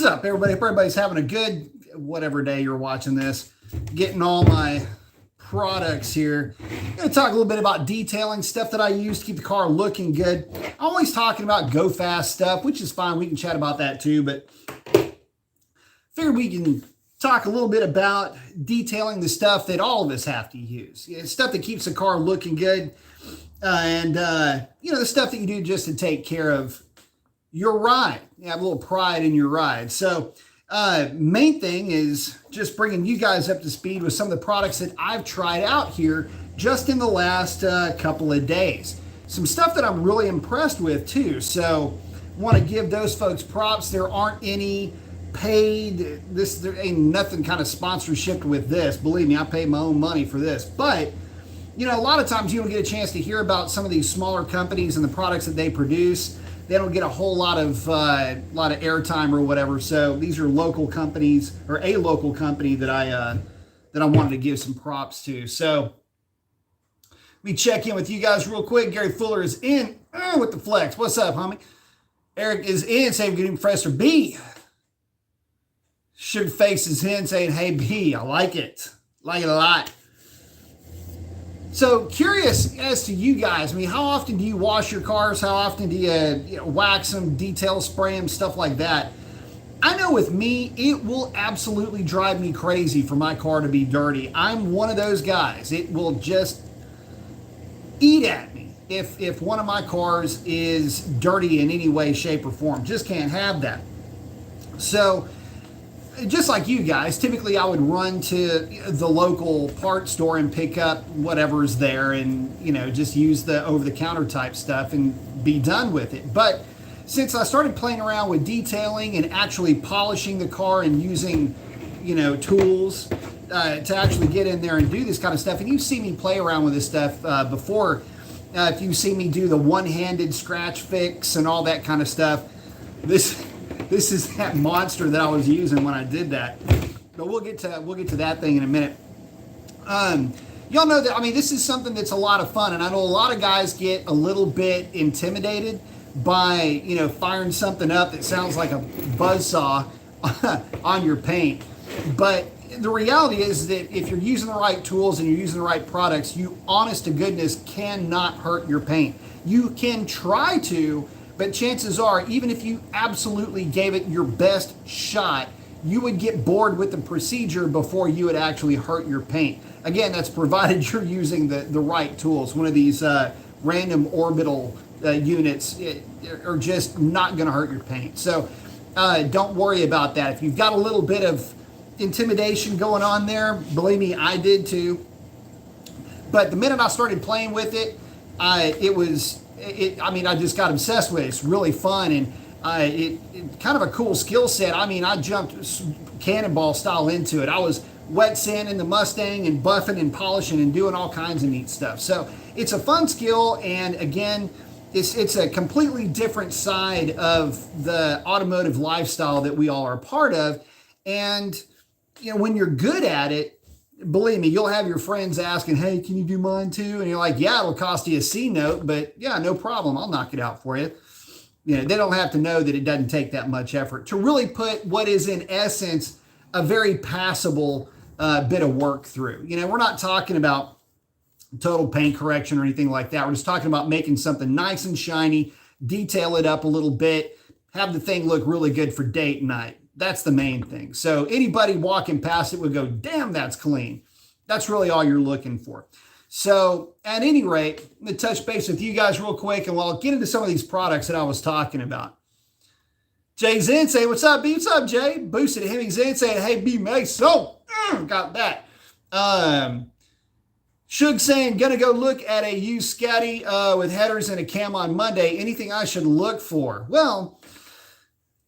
What's up, everybody? Hope everybody's having a good, whatever day you're watching this. Getting all my products here. I'm going to talk a little bit about detailing, stuff that I use to keep the car looking good. I'm always talking about go fast stuff, which is fine. We can chat about that too, but figured we can talk a little bit about detailing the stuff that all of us have to use. It's stuff that keeps the car looking good. The stuff that you do just to take care of your ride. You have a little pride in your ride. So main thing is just bringing you guys up to speed with some of the products that I've tried out here just in the last couple of days. Some stuff that I'm really impressed with too. So want to give those folks props. There aren't any paid, there ain't nothing kind of sponsorship with this. Believe me, I pay my own money for this. But a lot of times you don't get a chance to hear about some of these smaller companies and the products that they produce. They don't get a whole lot of airtime or whatever. So these are local companies, or a local company that I wanted to give some props to. So let me check in with you guys real quick. Gary Fuller is in with the flex. What's up, homie? Eric is in saying good evening, Professor B. Sugar Face is in saying, hey B, I like it. Like it a lot. So curious as to you guys. I mean, how often do you wash your cars? How often do you wax them, detail spray them, stuff like that? I know with me, it will absolutely drive me crazy for my car to be dirty. I'm one of those guys. It will just eat at me if one of my cars is dirty in any way, shape, or form. Just can't have that. So just like you guys, typically I would run to the local parts store and pick up whatever's there and, just use the over-the-counter type stuff and be done with it. But since I started playing around with detailing and actually polishing the car and using, tools to actually get in there and do this kind of stuff, and you've seen me play around with this stuff before, if you've seen me do the one-handed scratch fix and all that kind of stuff, this is that monster that I was using when I did that. But we'll get to that thing in a minute. Y'all know that, this is something that's a lot of fun, and I know a lot of guys get a little bit intimidated by, firing something up that sounds like a buzzsaw on your paint. But the reality is that if you're using the right tools and you're using the right products, you honest to goodness cannot hurt your paint. You can try to, but chances are, even if you absolutely gave it your best shot, you would get bored with the procedure before you would actually hurt your paint. Again, that's provided you're using the right tools. One of these random orbital units are just not going to hurt your paint. So don't worry about that. If you've got a little bit of intimidation going on there, believe me, I did too. But the minute I started playing with it, I just got obsessed with it. It's really fun, and it kind of a cool skill set. I jumped cannonball style into it. I was wet sanding the Mustang and buffing and polishing and doing all kinds of neat stuff. So it's a fun skill, and again, it's a completely different side of the automotive lifestyle that we all are a part of. And when you're good at it, believe me, you'll have your friends asking, hey, can you do mine too? And you're like, yeah, it'll cost you a C note, but yeah, no problem. I'll knock it out for you. They don't have to know that it doesn't take that much effort to really put what is in essence a very passable bit of work through. We're not talking about total paint correction or anything like that. We're just talking about making something nice and shiny, detail it up a little bit, have the thing look really good for date night. That's the main thing. So anybody walking past it would go, damn, that's clean. That's really all you're looking for. So at any rate, I'm going to touch base with you guys real quick, and I'll get into some of these products that I was talking about. Jay Zen saying, what's up, B? What's up, Jay? Boosted him. Zen saying, hey, B, mate. So, got that. Shug saying, gonna go look at a used Scotty with headers and a cam on Monday. Anything I should look for? Well,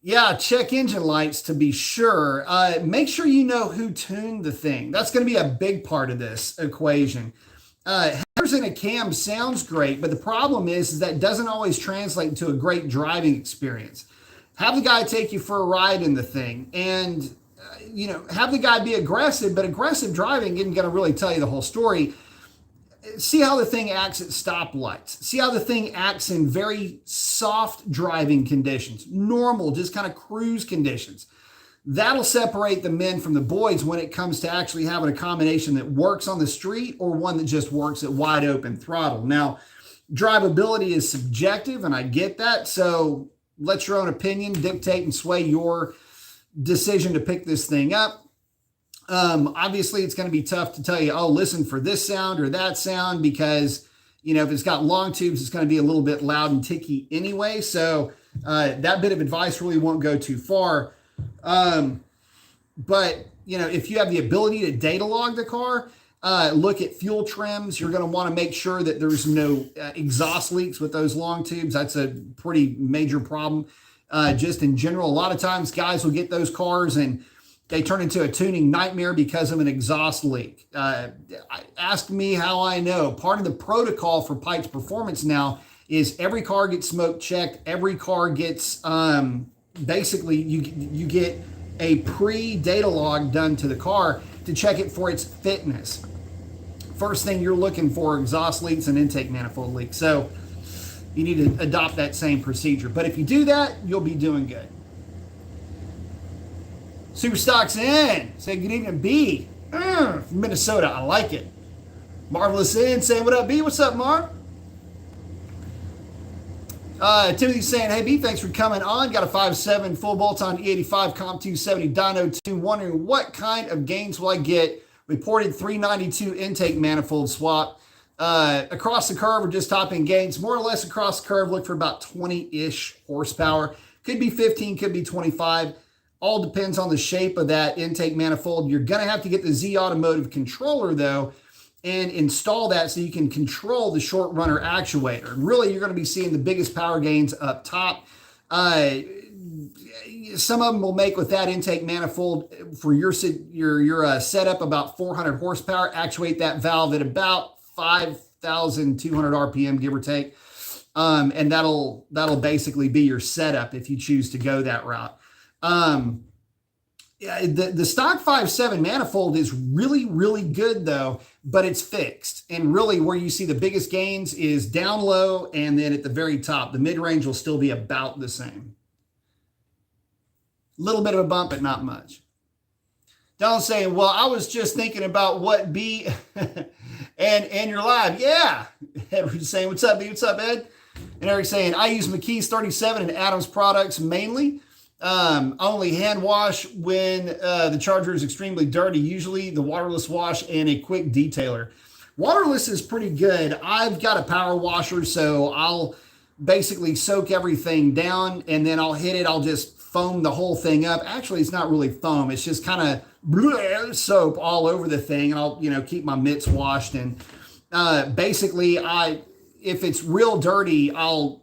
yeah, check engine lights to be sure. Make sure you know who tuned the thing. That's going to be a big part of this equation. Headers in a cam sounds great, but the problem is that doesn't always translate into a great driving experience. Have the guy take you for a ride in the thing, and have the guy be aggressive, but aggressive driving isn't going to really tell you the whole story. see how the thing acts at stoplights. See how the thing acts in very soft driving conditions, normal, just kind of cruise conditions. That'll separate the men from the boys when it comes to actually having a combination that works on the street or one that just works at wide open throttle. Now, drivability is subjective, and I get that. So let your own opinion dictate and sway your decision to pick this thing up. Obviously, it's going to be tough to tell you, oh, listen for this sound or that sound, because, if it's got long tubes, it's going to be a little bit loud and ticky anyway. So that bit of advice really won't go too far. But, if you have the ability to data log the car, look at fuel trims. You're going to want to make sure that there's no exhaust leaks with those long tubes. That's a pretty major problem. Just in general, a lot of times guys will get those cars and they turn into a tuning nightmare because of an exhaust leak. Ask me how I know. Part of the protocol for Pike's Performance now is every car gets smoke checked. Every car gets, basically you get a pre-data log done to the car to check it for its fitness. First thing you're looking for, exhaust leaks and intake manifold leaks. So you need to adopt that same procedure. But if you do that, you'll be doing good. Superstock's in. Say good evening, B. From Minnesota. I like it. Marvelous in. Saying what up, B? What's up, Marv? Timothy's saying, hey, B, thanks for coming on. Got a 5.7 full bolt-on E85 Comp 270 dyno 2. Wondering what kind of gains will I get? Reported 392 intake manifold swap. Across the curve or just top-end gains. More or less across the curve, look for about 20-ish horsepower. Could be 15, could be 25. All depends on the shape of that intake manifold. You're going to have to get the Z Automotive controller, though, and install that so you can control the short runner actuator. And really, you're going to be seeing the biggest power gains up top. Some of them will make with that intake manifold for your setup about 400 horsepower. Actuate that valve at about 5,200 RPM, give or take. And that'll basically be your setup if you choose to go that route. The stock 5.7 manifold is really, really good though, but it's fixed. And really where you see the biggest gains is down low and then at the very top. The mid-range will still be about the same. A little bit of a bump, but not much. Donald's saying, well, I was just thinking about what B and you're live. Yeah. Edward's saying, what's up, B? What's up, Ed? And Eric's saying, I use McKee's 37 and Adams products mainly. Only hand wash when the Charger is extremely dirty. Usually the waterless wash and a quick detailer. Waterless is pretty good. I've got a power washer, so I'll basically soak everything down and then I'll hit it. I'll just foam the whole thing up. Actually, it's not really foam. It's just kind of soap all over the thing. And I'll, keep my mitts washed. And basically, if it's real dirty, I'll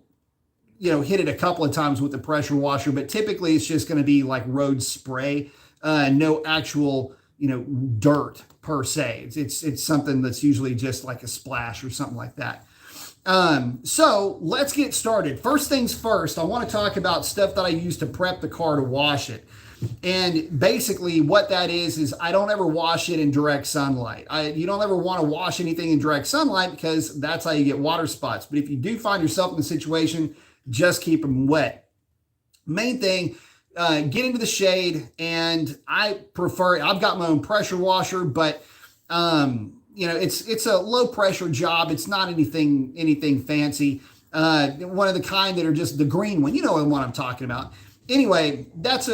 hit it a couple of times with the pressure washer, but typically it's just going to be like road spray, no actual, dirt per se. It's something that's usually just like a splash or something like that. So let's get started. First things first, I want to talk about stuff that I use to prep the car to wash it. And basically what that is I don't ever wash it in direct sunlight. You don't ever want to wash anything in direct sunlight because that's how you get water spots. But if you do find yourself in a situation, just keep them wet. Main thing, get into the shade, and I prefer, I've got my own pressure washer, but it's a low pressure job. It's not anything fancy. One of the kind that are just the green one, what I'm talking about. Anyway, that's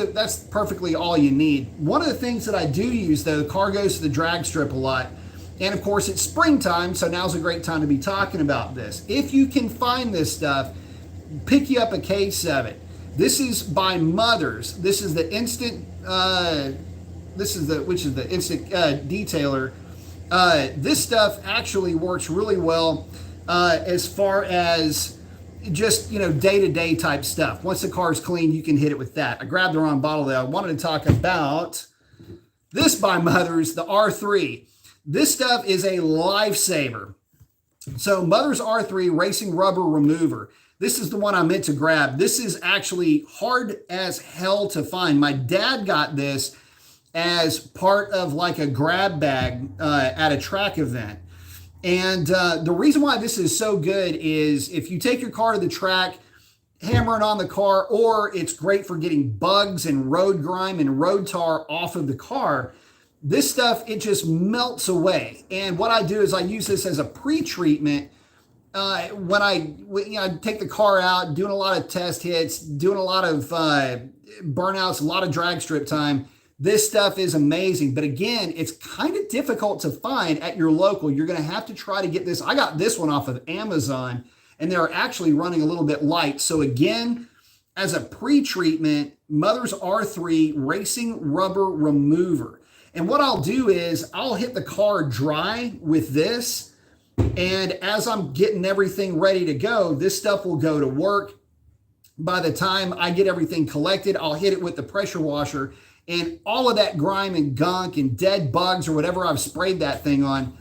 perfectly all you need. One of the things that I do use though, the car goes to the drag strip a lot. And of course it's springtime, so now's a great time to be talking about this. If you can find this stuff, pick you up a case of it. This is by Mothers. This is the instant, instant detailer. This stuff actually works really well as far as just, day-to-day type stuff. Once the car's clean, you can hit it with that. I grabbed the wrong bottle there. I wanted to talk about this by Mothers, the R3. This stuff is a lifesaver. So Mothers R3 Racing Rubber Remover. This is the one I meant to grab. This is actually hard as hell to find. My dad got this as part of like a grab bag at a track event. And the reason why this is so good is if you take your car to the track, hammer it on the car, or it's great for getting bugs and road grime and road tar off of the car. This stuff, it just melts away. And what I do is I use this as a pre-treatment when I take the car out, doing a lot of test hits, doing a lot of burnouts, a lot of drag strip time. This stuff is amazing. But again, it's kind of difficult to find at your local. You're going to have to try to get this. I got this one off of Amazon, and they're actually running a little bit light. So again, as a pre-treatment, Mother's R3 Racing Rubber Remover. And what I'll do is I'll hit the car dry with this. And as I'm getting everything ready to go, this stuff will go to work. By the time I get everything collected, I'll hit it with the pressure washer, and all of that grime and gunk and dead bugs or whatever I've sprayed that thing on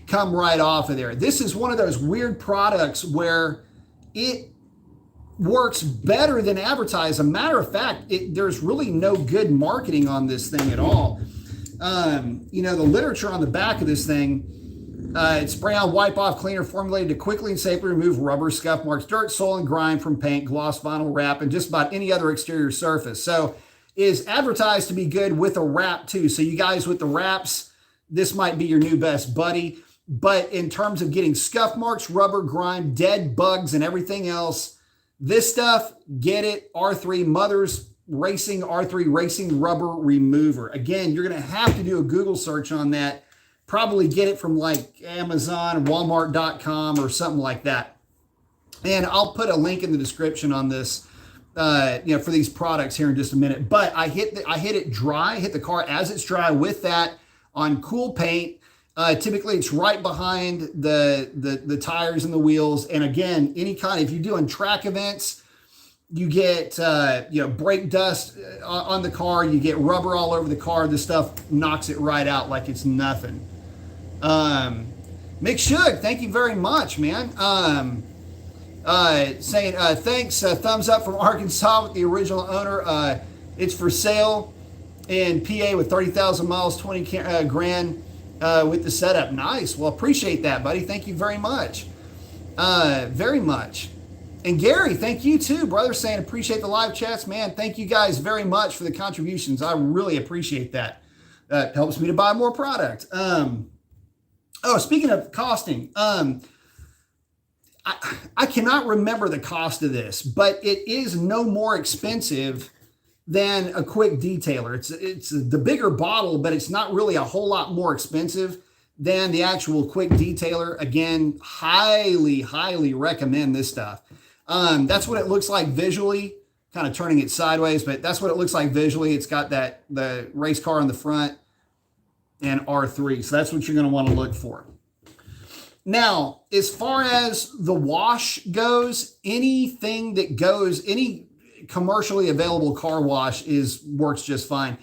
come right off of there. This is one of those weird products where it works better than advertised. As a matter of fact, there's really no good marketing on this thing at all. The literature on the back of this thing, it's spray on wipe off cleaner formulated to quickly and safely remove rubber, scuff marks, dirt, soil, and grime from paint, gloss, vinyl, wrap, and just about any other exterior surface. So is advertised to be good with a wrap too. So you guys with the wraps, this might be your new best buddy. But in terms of getting scuff marks, rubber, grime, dead bugs, and everything else, this stuff, get it. R3 Mother's Racing R3 Racing Rubber Remover. Again, you're going to have to do a Google search on that. Probably get it from like Amazon, Walmart.com, or something like that. And I'll put a link in the description on this, for these products here in just a minute. But I hit it dry, hit the car as it's dry with that on cool paint. Typically, it's right behind the tires and the wheels. And again, if you're doing track events, you get brake dust on the car, you get rubber all over the car. This stuff knocks it right out like it's nothing. Mick Shug, thank you very much, man. Saying thanks, thumbs up from Arkansas with the original owner. It's for sale in PA with 30,000 miles, 20 grand with the setup. Nice. Well, appreciate that, buddy. Thank you very much. Very much. And Gary, thank you too, brother, saying appreciate the live chats, man. Thank you guys very much for the contributions. I really appreciate that. That helps me to buy more product. Speaking of costing, I cannot remember the cost of this, but it is no more expensive than a quick detailer. It's the bigger bottle, but it's not really a whole lot more expensive than the actual quick detailer. Again, highly, highly recommend this stuff. That's what it looks like visually, kind of turning it sideways, but that's what it looks like visually. It's got the race car on the front and R3. So that's what you're going to want to look for. Now, as far as the wash goes, anything that goes, any commercially available car wash works just fine.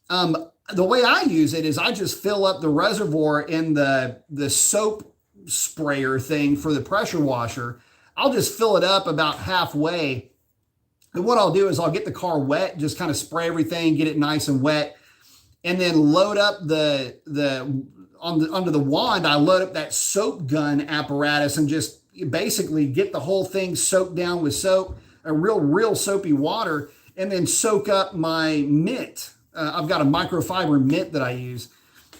The way I use it is I just fill up the reservoir in the soap sprayer thing for the pressure washer. I'll just fill it up about halfway. And what I'll do is I'll get the car wet, just kind of spray everything, get it nice and wet, and then load up under the wand, I load up that soap gun apparatus and just basically get the whole thing soaked down with soap, a real soapy water, and then soak up my mitt. I've got a microfiber mitt that I use.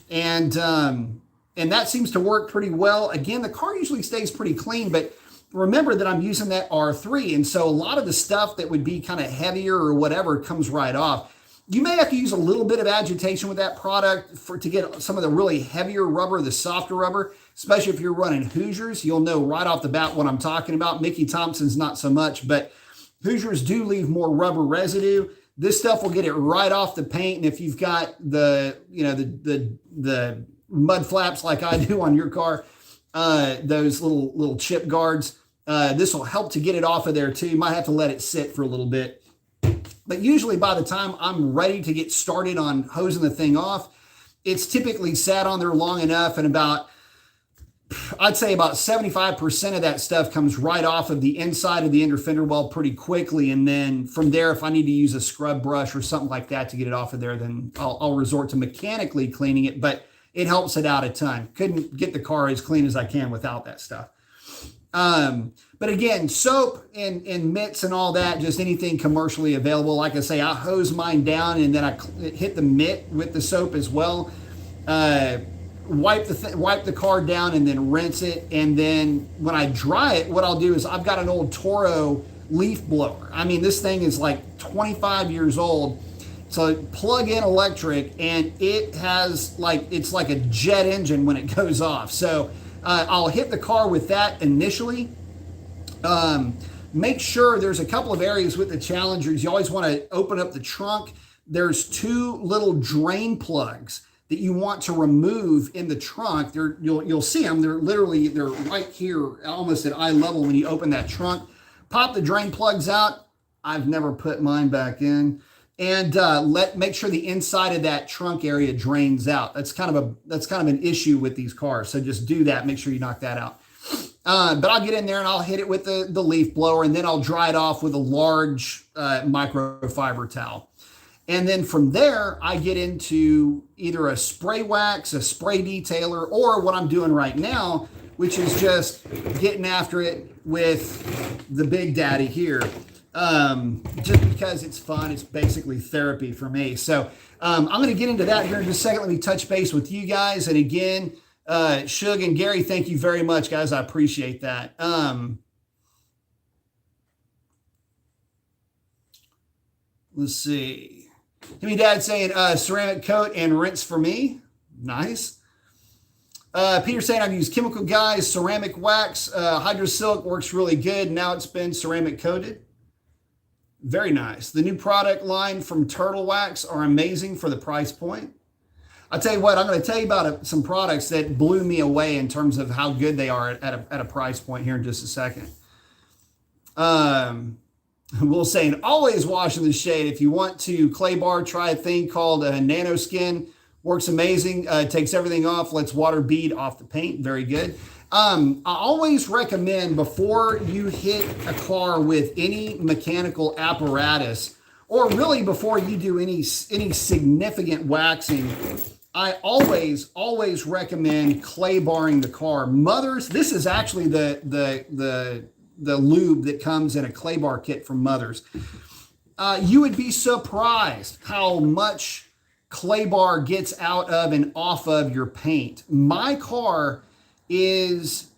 And that seems to work pretty well. Again, the car usually stays pretty clean, but remember that I'm using that R3. And so a lot of the stuff that would be kind of heavier or whatever comes right off. You may have to use a little bit of agitation with that product to get some of the really heavier rubber, the softer rubber, especially if you're running Hoosiers. You'll know right off the bat what I'm talking about. Mickey Thompson's not so much, but Hoosiers do leave more rubber residue. This stuff will get it right off the paint. And if you've got the mud flaps like I do on your car, those little chip guards, this will help to get it off of there too. You might have to let it sit for a little bit. But usually by the time I'm ready to get started on hosing the thing off, it's typically sat on there long enough, and I'd say about 75% of that stuff comes right off of the inside of the inner fender well pretty quickly. And then from there, if I need to use a scrub brush or something like that to get it off of there, then I'll resort to mechanically cleaning it. But it helps it out a ton. Couldn't get the car as clean as I can without that stuff. But again, soap and mitts and all that, just anything commercially available. Like I say, I hose mine down and then I hit the mitt with the soap as well. Wipe the car down and then rinse it. And then when I dry it, what I'll do is I've got an old Toro leaf blower. I mean, this thing is like 25 years old. So plug in electric and it has it's like a jet engine when it goes off. So I'll hit the car with that initially. Make sure there's a couple of areas with the Challengers. You always want to open up the trunk. There's two little drain plugs that you want to remove in the trunk. You'll see them. They're right here, almost at eye level when you open that trunk. Pop the drain plugs out. I've never put mine back in. And make sure the inside of that trunk area drains out. That's kind of an issue with these cars. So just do that. Make sure you knock that out. But I'll get in there and I'll hit it with the leaf blower, and then I'll dry it off with a large microfiber towel. And then from there, I get into either a spray wax, a spray detailer, or what I'm doing right now, which is just getting after it with the Big Daddy here. Just because it's fun. It's basically therapy for me. So I'm going to get into that here in just a second. Let me touch base with you guys. And again, Shug and Gary, thank you very much, guys. I appreciate that. Let's see. Give me Dad saying ceramic coat and rinse for me. Nice. Peter saying I've used Chemical Guys ceramic wax. Hydrosilk works really good. Now it's been ceramic coated. Very nice. The new product line from Turtle Wax are amazing for the price point. I'll tell you what, I'm going to tell you about some products that blew me away in terms of how good they are at a price point here in just a second. We'll say, always wash in the shade. If you want to clay bar, try a thing called a Nano Skin. Works amazing. Takes everything off, lets water bead off the paint. Very good. I always recommend before you hit a car with any mechanical apparatus, or really before you do any significant waxing, I always recommend clay barring the car. Mother's, this is actually the lube that comes in a clay bar kit from Mother's. You would be surprised how much clay bar gets out of and off of your paint. My car is,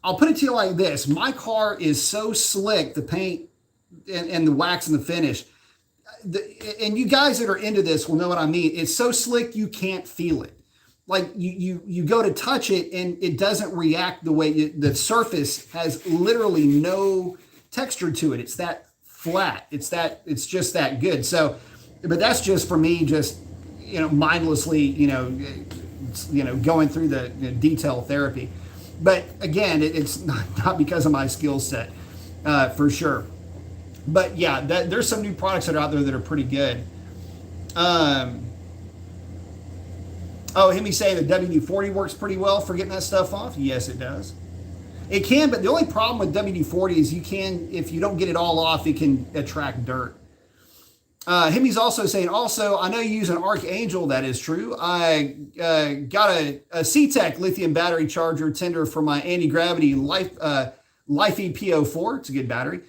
I'll put it to you like this. My car is so slick, the paint and the wax and the finish. And you guys that are into this will know what I mean. It's so slick you can't feel it. Like you go to touch it and it doesn't react the way the surface has literally no texture to it. It's that flat. It's just that good. So, but that's just for me, just, mindlessly, going through the detail therapy. But again, it's not because of my skill set, for sure. But yeah, there's some new products that are out there that are pretty good. Him saying the WD-40 works pretty well for getting that stuff off. Yes, it does. It can, but the only problem with WD-40 is if you don't get it all off, it can attract dirt. Himmy's also saying, I know you use an Archangel. That is true. I got a C-Tech lithium battery charger tender for my anti-gravity Lifey P04. It's a good battery.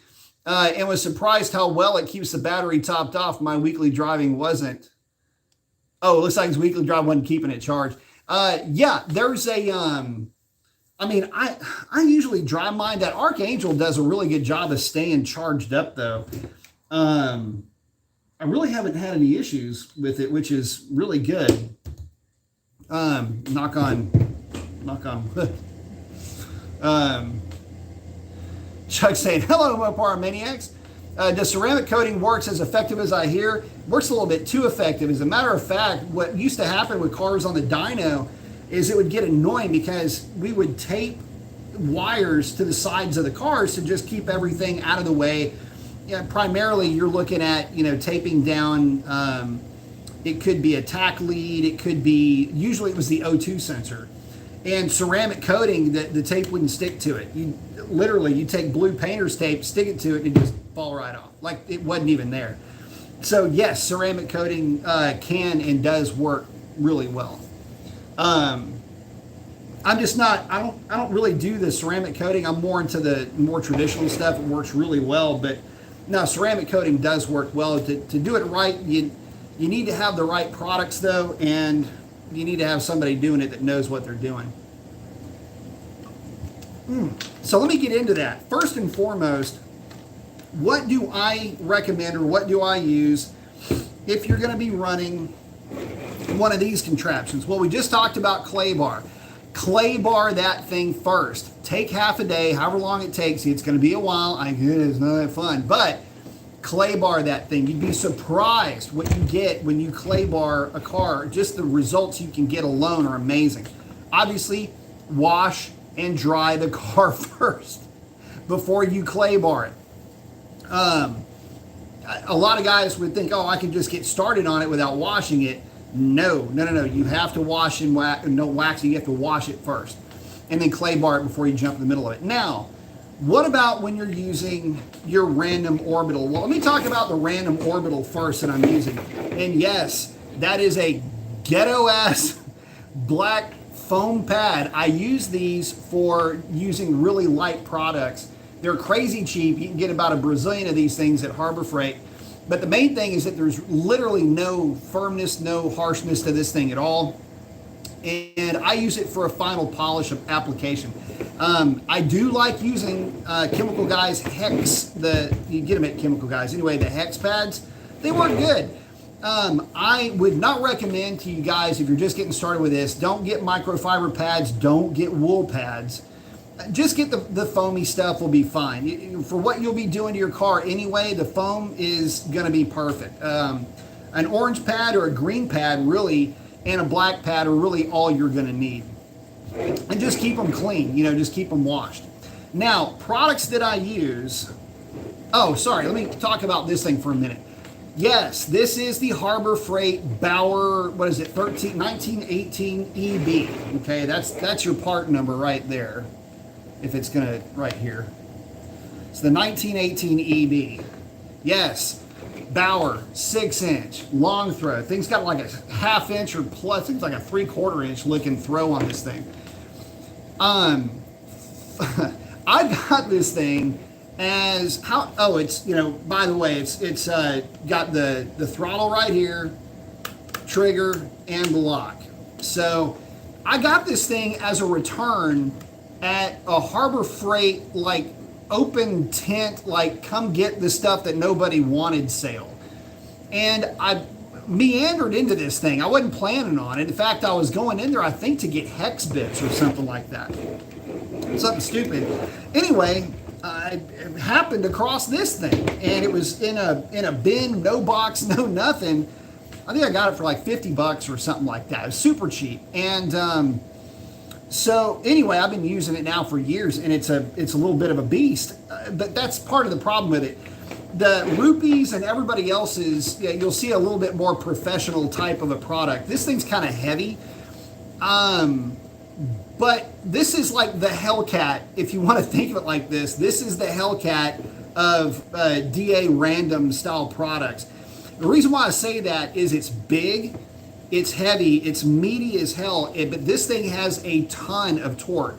And was surprised how well it keeps the battery topped off. My weekly driving wasn't. Oh, it looks like his weekly drive wasn't keeping it charged. Yeah, there's a, I usually drive mine. That Archangel does a really good job of staying charged up though. I really haven't had any issues with it, which is really good. Knock on wood. Chuck saying, hello, Mopar Maniacs. Does ceramic coating works as effective as I hear? Works a little bit too effective. As a matter of fact, what used to happen with cars on the dyno is it would get annoying because we would tape wires to the sides of the cars to just keep everything out of the way. Yeah, primarily you're looking at, taping down, it could be a tack lead, it could be, usually it was the O2 sensor. And ceramic coating, the tape wouldn't stick to it. You take blue painter's tape, stick it to it, and it just fall right off. Like it wasn't even there. So yes, ceramic coating can and does work really well. I'm just not, I don't really do the ceramic coating. I'm more into the more traditional stuff. It works really well, but no, ceramic coating does work well. To do it right, you need to have the right products though, and you need to have somebody doing it that knows what they're doing. So let me get into that. First and foremost, what do I recommend or what do I use if you're going to be running one of these contraptions? Well, we just talked about clay bar. Clay bar that thing first. Take half a day, however long it takes you. It's going to be a while. I get it, it's not that fun. But clay bar that thing. You'd be surprised what you get when you clay bar a car. Just the results you can get alone are amazing. Obviously, wash and dry the car first before you clay bar it. A lot of guys would think, oh, I can just get started on it without washing it. No. You have to wash and wax. No waxing. You have to wash it first, and then clay bar it before you jump in the middle of it. Now, what about when you're using your random orbital? Well, let me talk about the random orbital first that I'm using. And yes, that is a ghetto-ass black foam pad. I use these for using really light products. They're crazy cheap. You can get about a Brazilian of these things at Harbor Freight. But the main thing is that there's literally no firmness, no harshness to this thing at all. And I use it for a final polish application. I do like using Chemical Guys Hex. You get them at Chemical Guys. Anyway, the Hex pads, they work good. I would not recommend to you guys, if you're just getting started with this, don't get microfiber pads, don't get wool pads. Just get the foamy stuff, will be fine. For what you'll be doing to your car anyway, the foam is going to be perfect. An orange pad or a green pad really, and a black pad are really all you're going to need. And just keep them clean, just keep them washed. Now, products that I use, oh, sorry, let me talk about this thing for a minute. Yes, this is the Harbor Freight Bauer, 1918 EB. Okay, that's your part number right there. If it's gonna, right here. It's the 1918 EB. Yes, Bauer, 6-inch, long throw. Thing's got like a half-inch or plus, it's like a 3/4 inch looking throw on this thing. I got this thing as, it's, by the way, it's got the throttle right here, trigger, and the lock. So I got this thing as a return at a Harbor Freight, open tent, come get the stuff that nobody wanted sale. And I meandered into this thing. I wasn't planning on it. In fact, I was going in there, I think, to get hex bits or something like that. Something stupid. Anyway, I happened across this thing, and it was in a bin, no box, no nothing. I think I got it for like $50 or something like that. It was super cheap. And so anyway, I've been using it now for years, and it's a little bit of a beast. But that's part of the problem with it. The Rupees and everybody else's, you'll see a little bit more professional type of a product. This thing's kind of heavy. But this is like the Hellcat, if you want to think of it like this. This is the Hellcat of DA random style products. The reason why I say that is it's big, it's heavy, it's meaty as hell, but this thing has a ton of torque.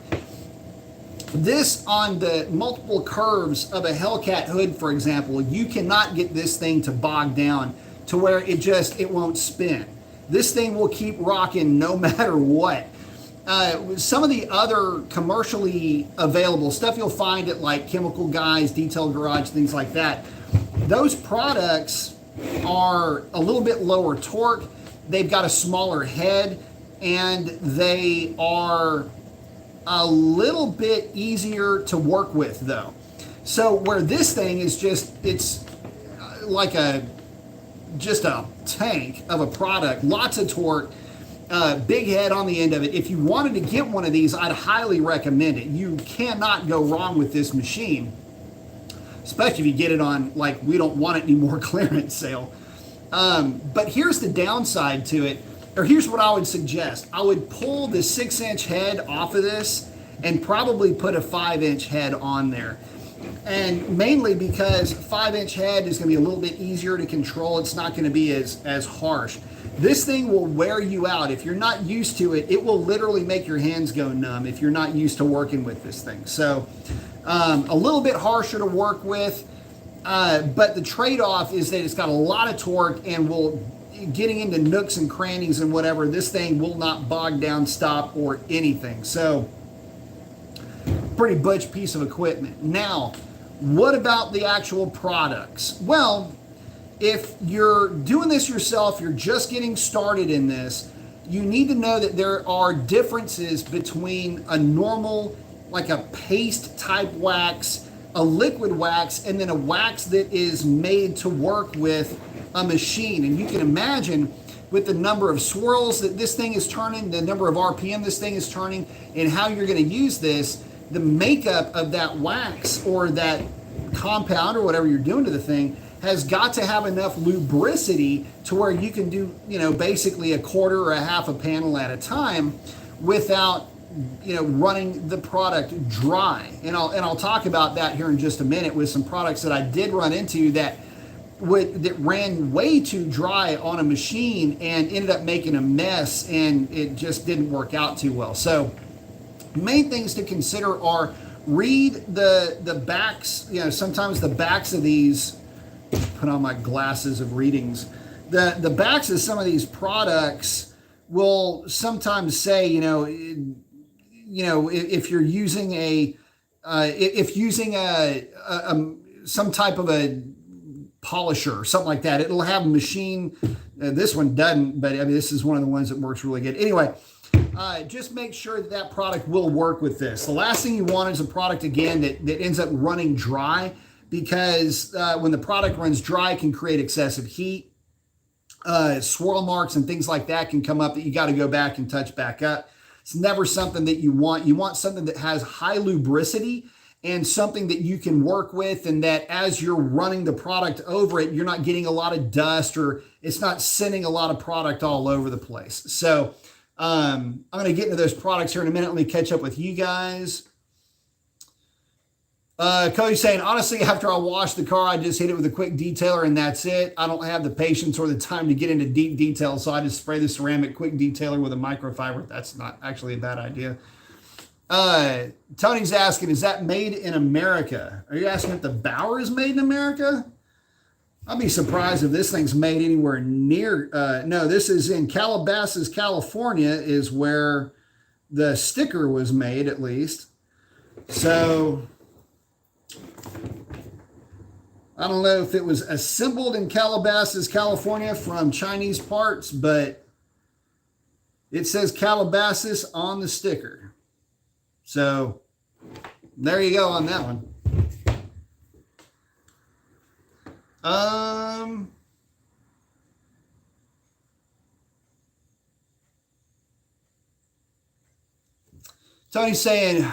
This, on the multiple curves of a Hellcat hood, for example, you cannot get this thing to bog down to where it won't spin. This thing will keep rocking no matter what. Some of the other commercially available stuff you'll find at like Chemical Guys, Detail Garage, things like that, those products are a little bit lower torque. They've got a smaller head, and they are a little bit easier to work with though. So where this thing is it's like just a tank of a product, lots of torque, big head on the end of it. If you wanted to get one of these, I'd highly recommend it. You cannot go wrong with this machine, especially if you get it on, we don't want it anymore, clearance sale. But here's the downside to it, or here's what I would suggest. I would pull the 6-inch head off of this and probably put a 5-inch head on there. And mainly because 5-inch head is going to be a little bit easier to control. It's not going to be as harsh. This thing will wear you out. If you're not used to it, it will literally make your hands go numb if you're not used to working with this thing. So a little bit harsher to work with, but the trade-off is that it's got a lot of torque and will, getting into nooks and crannies and whatever, this thing will not bog down, stop, or anything. So pretty butch piece of equipment. Now, what about the actual products? Well, if you're doing this yourself, you're just getting started in this, you need to know that there are differences between a normal, like a paste type wax, a liquid wax, and then a wax that is made to work with a machine. And you can imagine with the number of swirls that this thing is turning, the number of RPM this thing is turning, and how you're going to use this, the makeup of that wax or that compound or whatever you're doing to the thing has got to have enough lubricity to where you can do, basically a quarter or a half a panel at a time without, running the product dry. And I'll talk about that here in just a minute with some products that I did run into that ran way too dry on a machine and ended up making a mess, and it just didn't work out too well. So main things to consider are read the backs. Sometimes the backs of these, put on my glasses of readings, the backs of some of these products will sometimes say, if you're using some type of a polisher or something like that, it'll have a machine. This one doesn't, but this is one of the ones that works really good. Anyway, just make sure that product will work with this. The last thing you want is a product, again, that ends up running dry, because when the product runs dry, it can create excessive heat. Swirl marks and things like that can come up that you got to go back and touch back up. It's never something that you want. You want something that has high lubricity and something that you can work with, and that as you're running the product over it, you're not getting a lot of dust, or it's not sending a lot of product all over the place. So I'm going to get into those products here in a minute. Let me catch up with you guys. Cody's saying, honestly, after I wash the car, I just hit it with a quick detailer and that's it. I don't have the patience or the time to get into deep detail, so I just spray the ceramic quick detailer with a microfiber. That's not actually a bad idea. Tony's asking, is that made in America? Are you asking if the Bauer is made in America? I'll be surprised if this thing's made anywhere near. No, this is in Calabasas, California, is where the sticker was made, at least. So I don't know if it was assembled in Calabasas, California from Chinese parts, but it says Calabasas on the sticker. So there you go on that one. Tony's saying,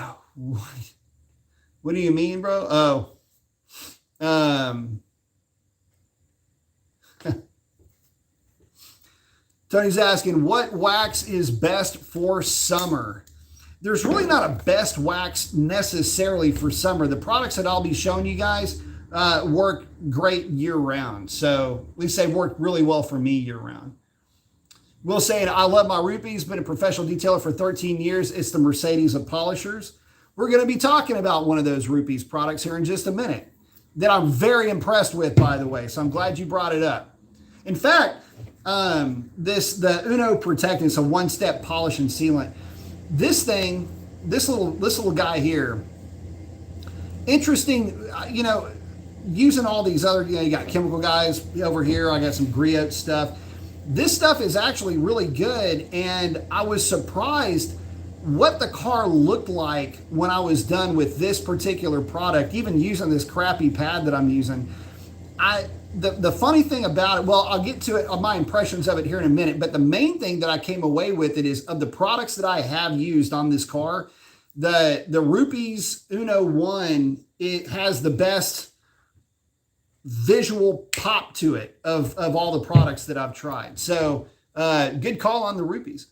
what do you mean, bro? Tony's asking, what wax is best for summer? There's really not a best wax necessarily for summer. The products that I'll be showing you guys work great year-round. So at least they work really well for me year-round. Will saying, I love my rupees, been a professional detailer for 13 years. It's the Mercedes of polishers. We're going to be talking about one of those rupees products here in just a minute that I'm very impressed with, by the way. So I'm glad you brought it up. In fact, the Uno Protect is a one-step polish and sealant. This thing, this little guy here, interesting, using all these other, you got chemical guys over here. I got some Griot stuff. This stuff is actually really good. And I was surprised what the car looked like when I was done with this particular product, even using this crappy pad that I'm using. The funny thing about it, well, I'll get to it, my impressions of it here in a minute, but the main thing that I came away with it is, of the products that I have used on this car, the Rupees Uno 1, it has the best visual pop to it of all the products that I've tried. So good call on the Rupees.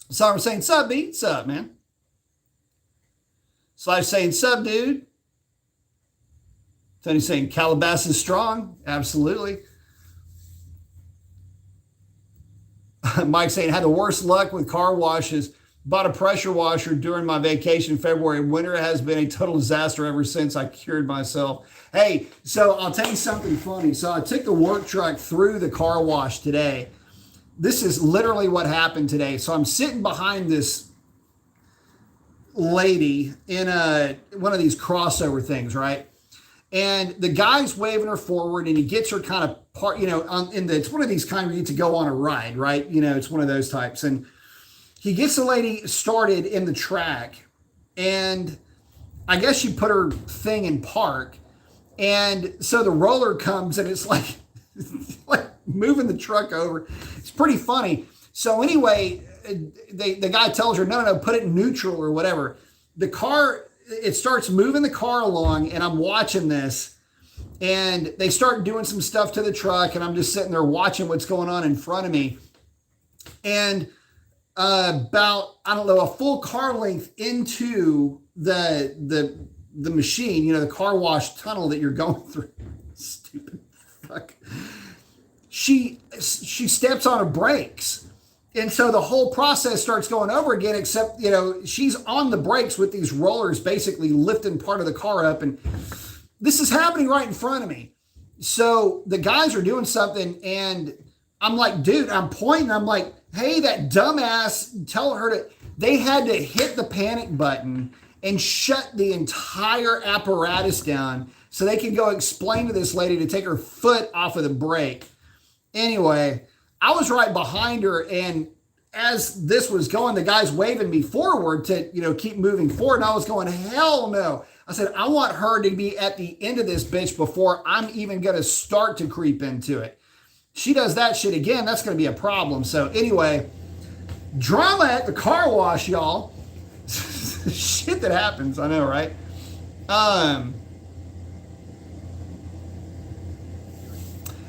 So I'm saying, sup, B? Sup, man? Slash saying, sub, dude. Tony saying, Calabasas strong. Absolutely. Mike saying, had the worst luck with car washes. Bought a pressure washer during my vacation in February. Winter has been a total disaster ever since I cured myself. Hey, so I'll tell you something funny. So I took the work truck through the car wash today. This is literally what happened today. So I'm sitting behind this lady in one of these crossover things, right? And the guy's waving her forward, and he gets her kind of part, it's one of these kind where you get to go on a ride, right? It's one of those types. And he gets the lady started in the track, and I guess she put her thing in park. And so the roller comes, and it's like moving the truck over. It's pretty funny. So anyway, the guy tells her, no, put it in neutral or whatever. The car, it starts moving the car along, and I'm watching this, and they start doing some stuff to the truck, and I'm just sitting there watching what's going on in front of me. And about, I don't know, a full car length into the machine, the car wash tunnel that you're going through. Stupid fuck. She steps on her brakes. And so the whole process starts going over again, except, she's on the brakes with these rollers basically lifting part of the car up. And this is happening right in front of me. So the guys are doing something, and I'm like, dude, I'm pointing. I'm like, hey, that dumbass, tell her to, they had to hit the panic button and shut the entire apparatus down so they could go explain to this lady to take her foot off of the brake. Anyway, I was right behind her, and as this was going, the guy's waving me forward to, keep moving forward, and I was going, hell no. I said, I want her to be at the end of this bitch before I'm even going to start to creep into it. She does that shit again, that's going to be a problem. So anyway, drama at the car wash, y'all. Shit that happens, I know, right?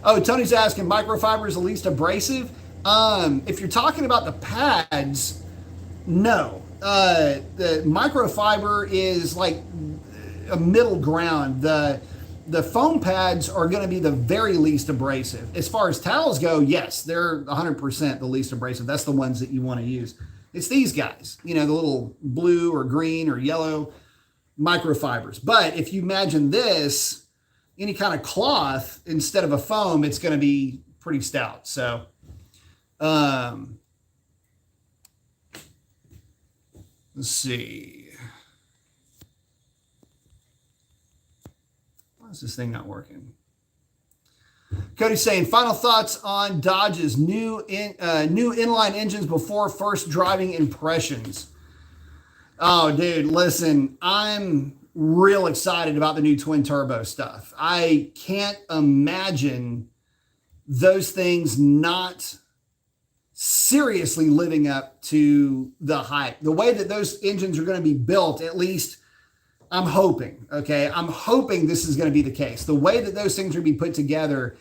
Oh, Tony's asking, microfiber is the least abrasive? If you're talking about the pads, no. The microfiber is like a middle ground. The foam pads are going to be the very least abrasive. As far as towels go, yes, they're 100% the least abrasive. That's the ones that you want to use. It's these guys, the little blue or green or yellow microfibers. But if you imagine this, any kind of cloth instead of a foam, it's going to be pretty stout. So, let's see. Why is this thing not working? Cody's saying, final thoughts on Dodge's new inline engines before first driving impressions. Oh, dude, listen, I'm real excited about the new twin turbo stuff. I can't imagine those things not seriously living up to the hype. The way that those engines are going to be built, at least I'm hoping, okay? I'm hoping this is going to be the case. The way that those things are going to be put together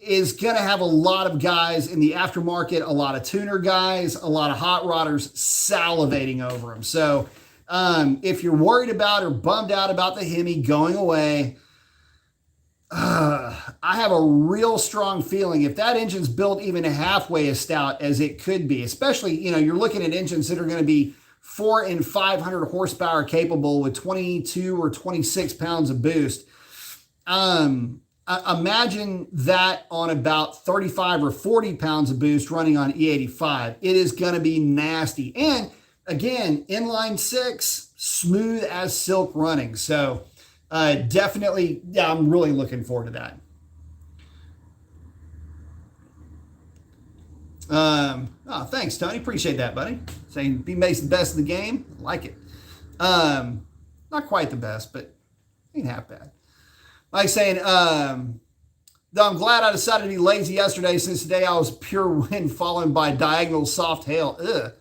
is going to have a lot of guys in the aftermarket, a lot of tuner guys, a lot of hot rodders salivating over them. So if you're worried about or bummed out about the Hemi going away, I have a real strong feeling if that engine's built even halfway as stout as it could be, especially, you're looking at engines that are going to be 400 and 500 horsepower capable with 22 or 26 pounds of boost. Imagine that on about 35 or 40 pounds of boost running on E85. It is going to be nasty. And again, inline six, smooth as silk running. So definitely, yeah, I'm really looking forward to that. Oh, thanks, Tony. Appreciate that, buddy. Saying B makes the best of the game. I like it. Not quite the best, but ain't half bad. Like saying, though I'm glad I decided to be lazy yesterday, since today I was pure wind followed by diagonal soft hail. Ugh.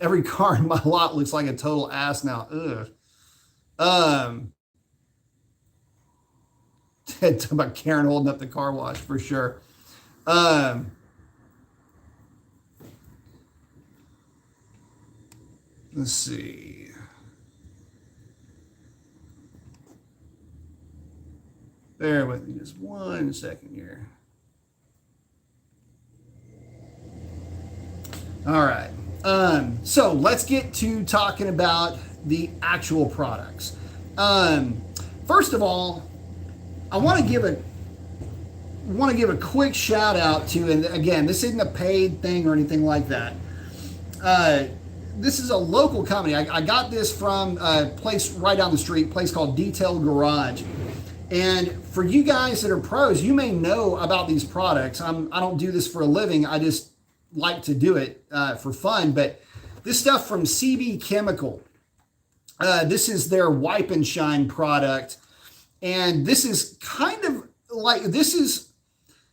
Every car in my lot looks like a total ass now. Ugh. Talk about Karen holding up the car wash for sure. Let's see. Bear with me just 1 second here. All right. So let's get to talking about the actual products. First of all, I want to give a quick shout out to, and again, this isn't a paid thing or anything like that. This is a local company. I got this from a place right down the street, a place called Detail Garage. And for you guys that are pros, you may know about these products. I don't do this for a living. I just like to do it for fun. But this stuff from CB Chemical, this is their Wipe and Shine product. And this is kind of like, this is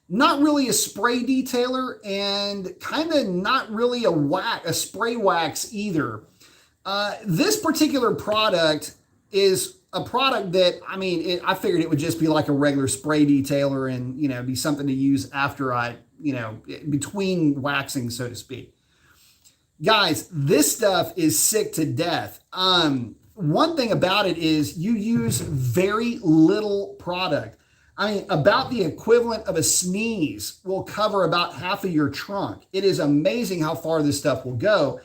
not really a spray detailer and kind of not really a spray wax either. This particular product is a product that, I mean, I figured it would just be like a regular spray detailer and, you know, be something to use after I, you know, between waxing, so to speak. Guys, this stuff is sick to death. One thing about it is you use very little product. I mean, about the equivalent of a sneeze will cover about half of your trunk. It is amazing how far this stuff will go.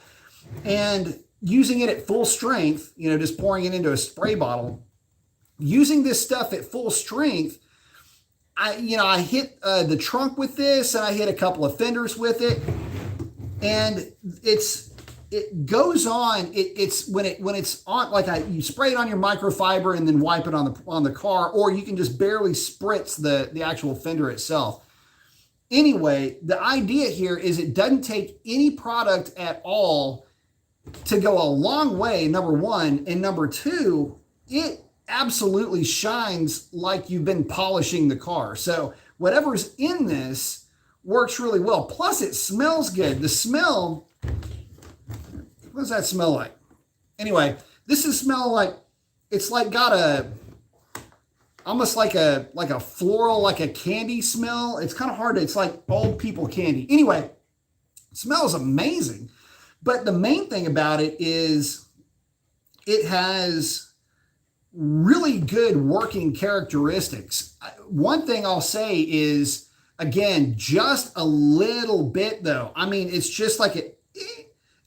And using it at full strength, you know, just pouring it into a spray bottle, using this stuff at full strength, I hit the trunk with this, and I hit a couple of fenders with it, and it goes on. It's when it's on, like you spray it on your microfiber and then wipe it on the car, or you can just barely spritz the actual fender itself. Anyway, the idea here is it doesn't take any product at all to go a long way, number one, and number two, it absolutely shines like you've been polishing the car. So whatever's in this works really well. Plus it smells good. The smell, what does that smell like? Anyway, this is smell like, it's like got almost like a floral, like a candy smell. It's kind of hard to, it's like old people candy. Anyway, it smells amazing. But the main thing about it is it has really good working characteristics. One thing I'll say is, again, just a little bit though. I mean, it's just like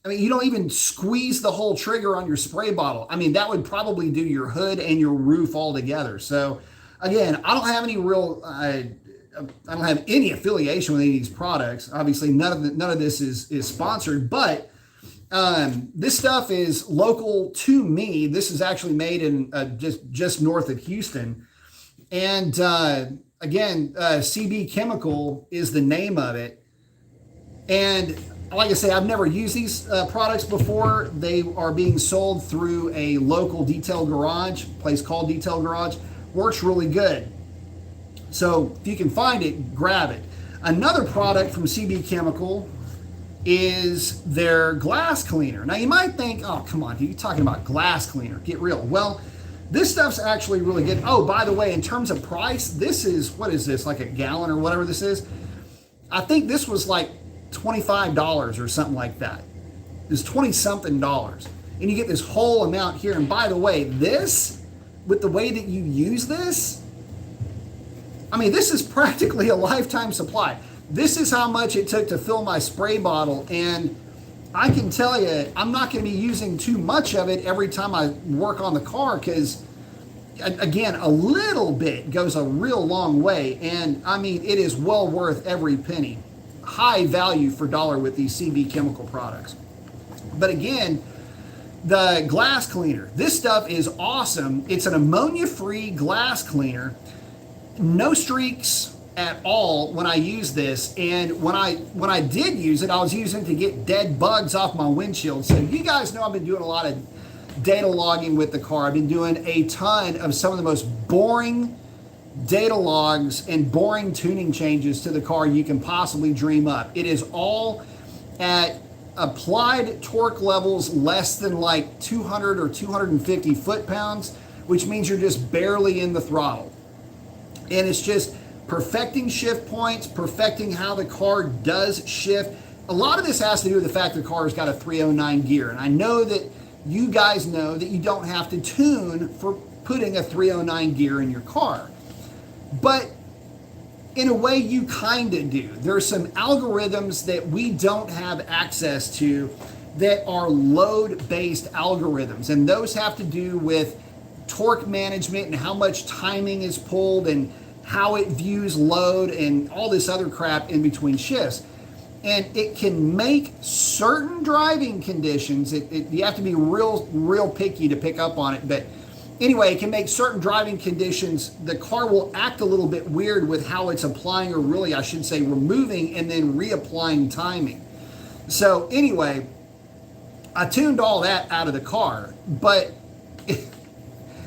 you don't even squeeze the whole trigger on your spray bottle. I mean, that would probably do your hood and your roof all together. So again, I don't have any I don't have any affiliation with any of these products. Obviously, none of this is sponsored, but this stuff is local to me. This is actually made in just north of Houston. And again, CB Chemical is the name of it. And like I say, I've never used these products before. They are being sold through a local detail garage, place called Detail Garage. Works really good. So if you can find it, grab it. Another product from CB Chemical is their glass cleaner. Now you might think, oh, come on, you're talking about glass cleaner, get real. Well, this stuff's actually really good. Oh, by the way, in terms of price, this is, what is this, like a gallon or whatever this is? I think this was like $25 or something like that. It's 20 something dollars. And you get this whole amount here. And by the way, this, with the way that you use this, I mean, this is practically a lifetime supply. This is how much it took to fill my spray bottle, and I can tell you, I'm not going to be using too much of it every time I work on the car because, again, a little bit goes a real long way, and I mean, it is well worth every penny. High value for dollar with these CB Chemical products. But again, the glass cleaner, this stuff is awesome. It's an ammonia-free glass cleaner, no streaks at all when I use this, and when I did use it, I was using it to get dead bugs off my windshield. So you guys know I've been doing a lot of data logging with the car. I've been doing a ton of some of the most boring data logs and boring tuning changes to the car you can possibly dream up. It is all at applied torque levels less than like 200 or 250 foot-pounds, which means you're just barely in the throttle. And it's just perfecting shift points, perfecting how the car does shift. A lot of this has to do with the fact the car's got a 309 gear. And I know that you guys know that you don't have to tune for putting a 309 gear in your car. but in a way you kind of do. There's some algorithms that we don't have access to that are load-based algorithms, and those have to do with torque management and how much timing is pulled and how it views load and all this other crap in between shifts. And it can make certain driving conditions, you have to be real picky to pick up on it, but anyway, it can make certain driving conditions, the car will act a little bit weird with how it's applying, or really I should say removing and then reapplying timing. So anyway, I tuned all that out of the car, but it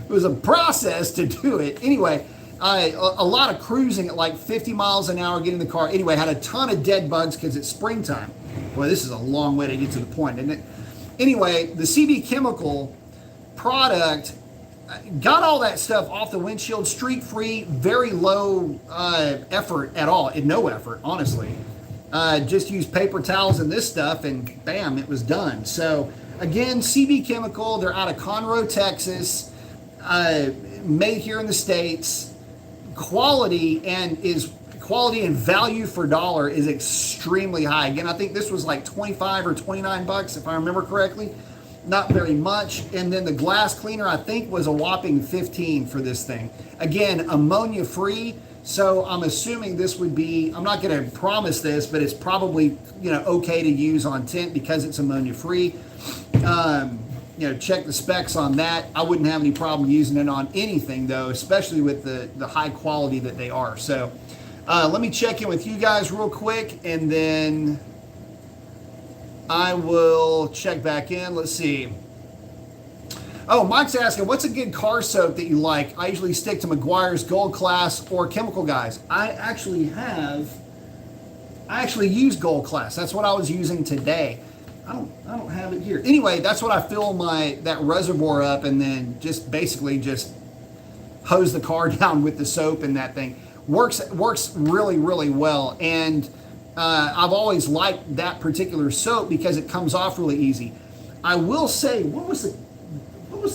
was a process to do it. Anyway, a lot of cruising at like 50 miles an hour, getting in the car. Anyway, had a ton of dead bugs because it's springtime. Boy, this is a long way to get to the point, isn't it? Anyway, the CB Chemical product got all that stuff off the windshield, streak free, very low effort at all, no effort, honestly. Just used paper towels and this stuff, and bam, it was done. So again, CB Chemical, they're out of Conroe, Texas, made here in the States. Quality and value for dollar is extremely high. Again, I think this was like 25 or 29 bucks if I remember correctly. Not very much. And then the glass cleaner I think was a whopping 15 for this thing. Again, ammonia free. So I'm assuming this would be, I'm not going to promise this, but it's probably, okay to use on tint because it's ammonia free. Check the specs on that. I wouldn't have any problem using it on anything though, especially with the high quality that they are. So let me check in with you guys real quick and then I will check back in. Let's see. Oh, Mike's asking, what's a good car soap that you like? I usually stick to Meguiar's Gold Class or Chemical Guys. I actually use Gold Class. That's what I was using today. I don't have it here. Anyway, that's what I fill that reservoir up and then just basically just hose the car down with the soap and that thing. Works really, really well. And I've always liked that particular soap because it comes off really easy. I will say, what was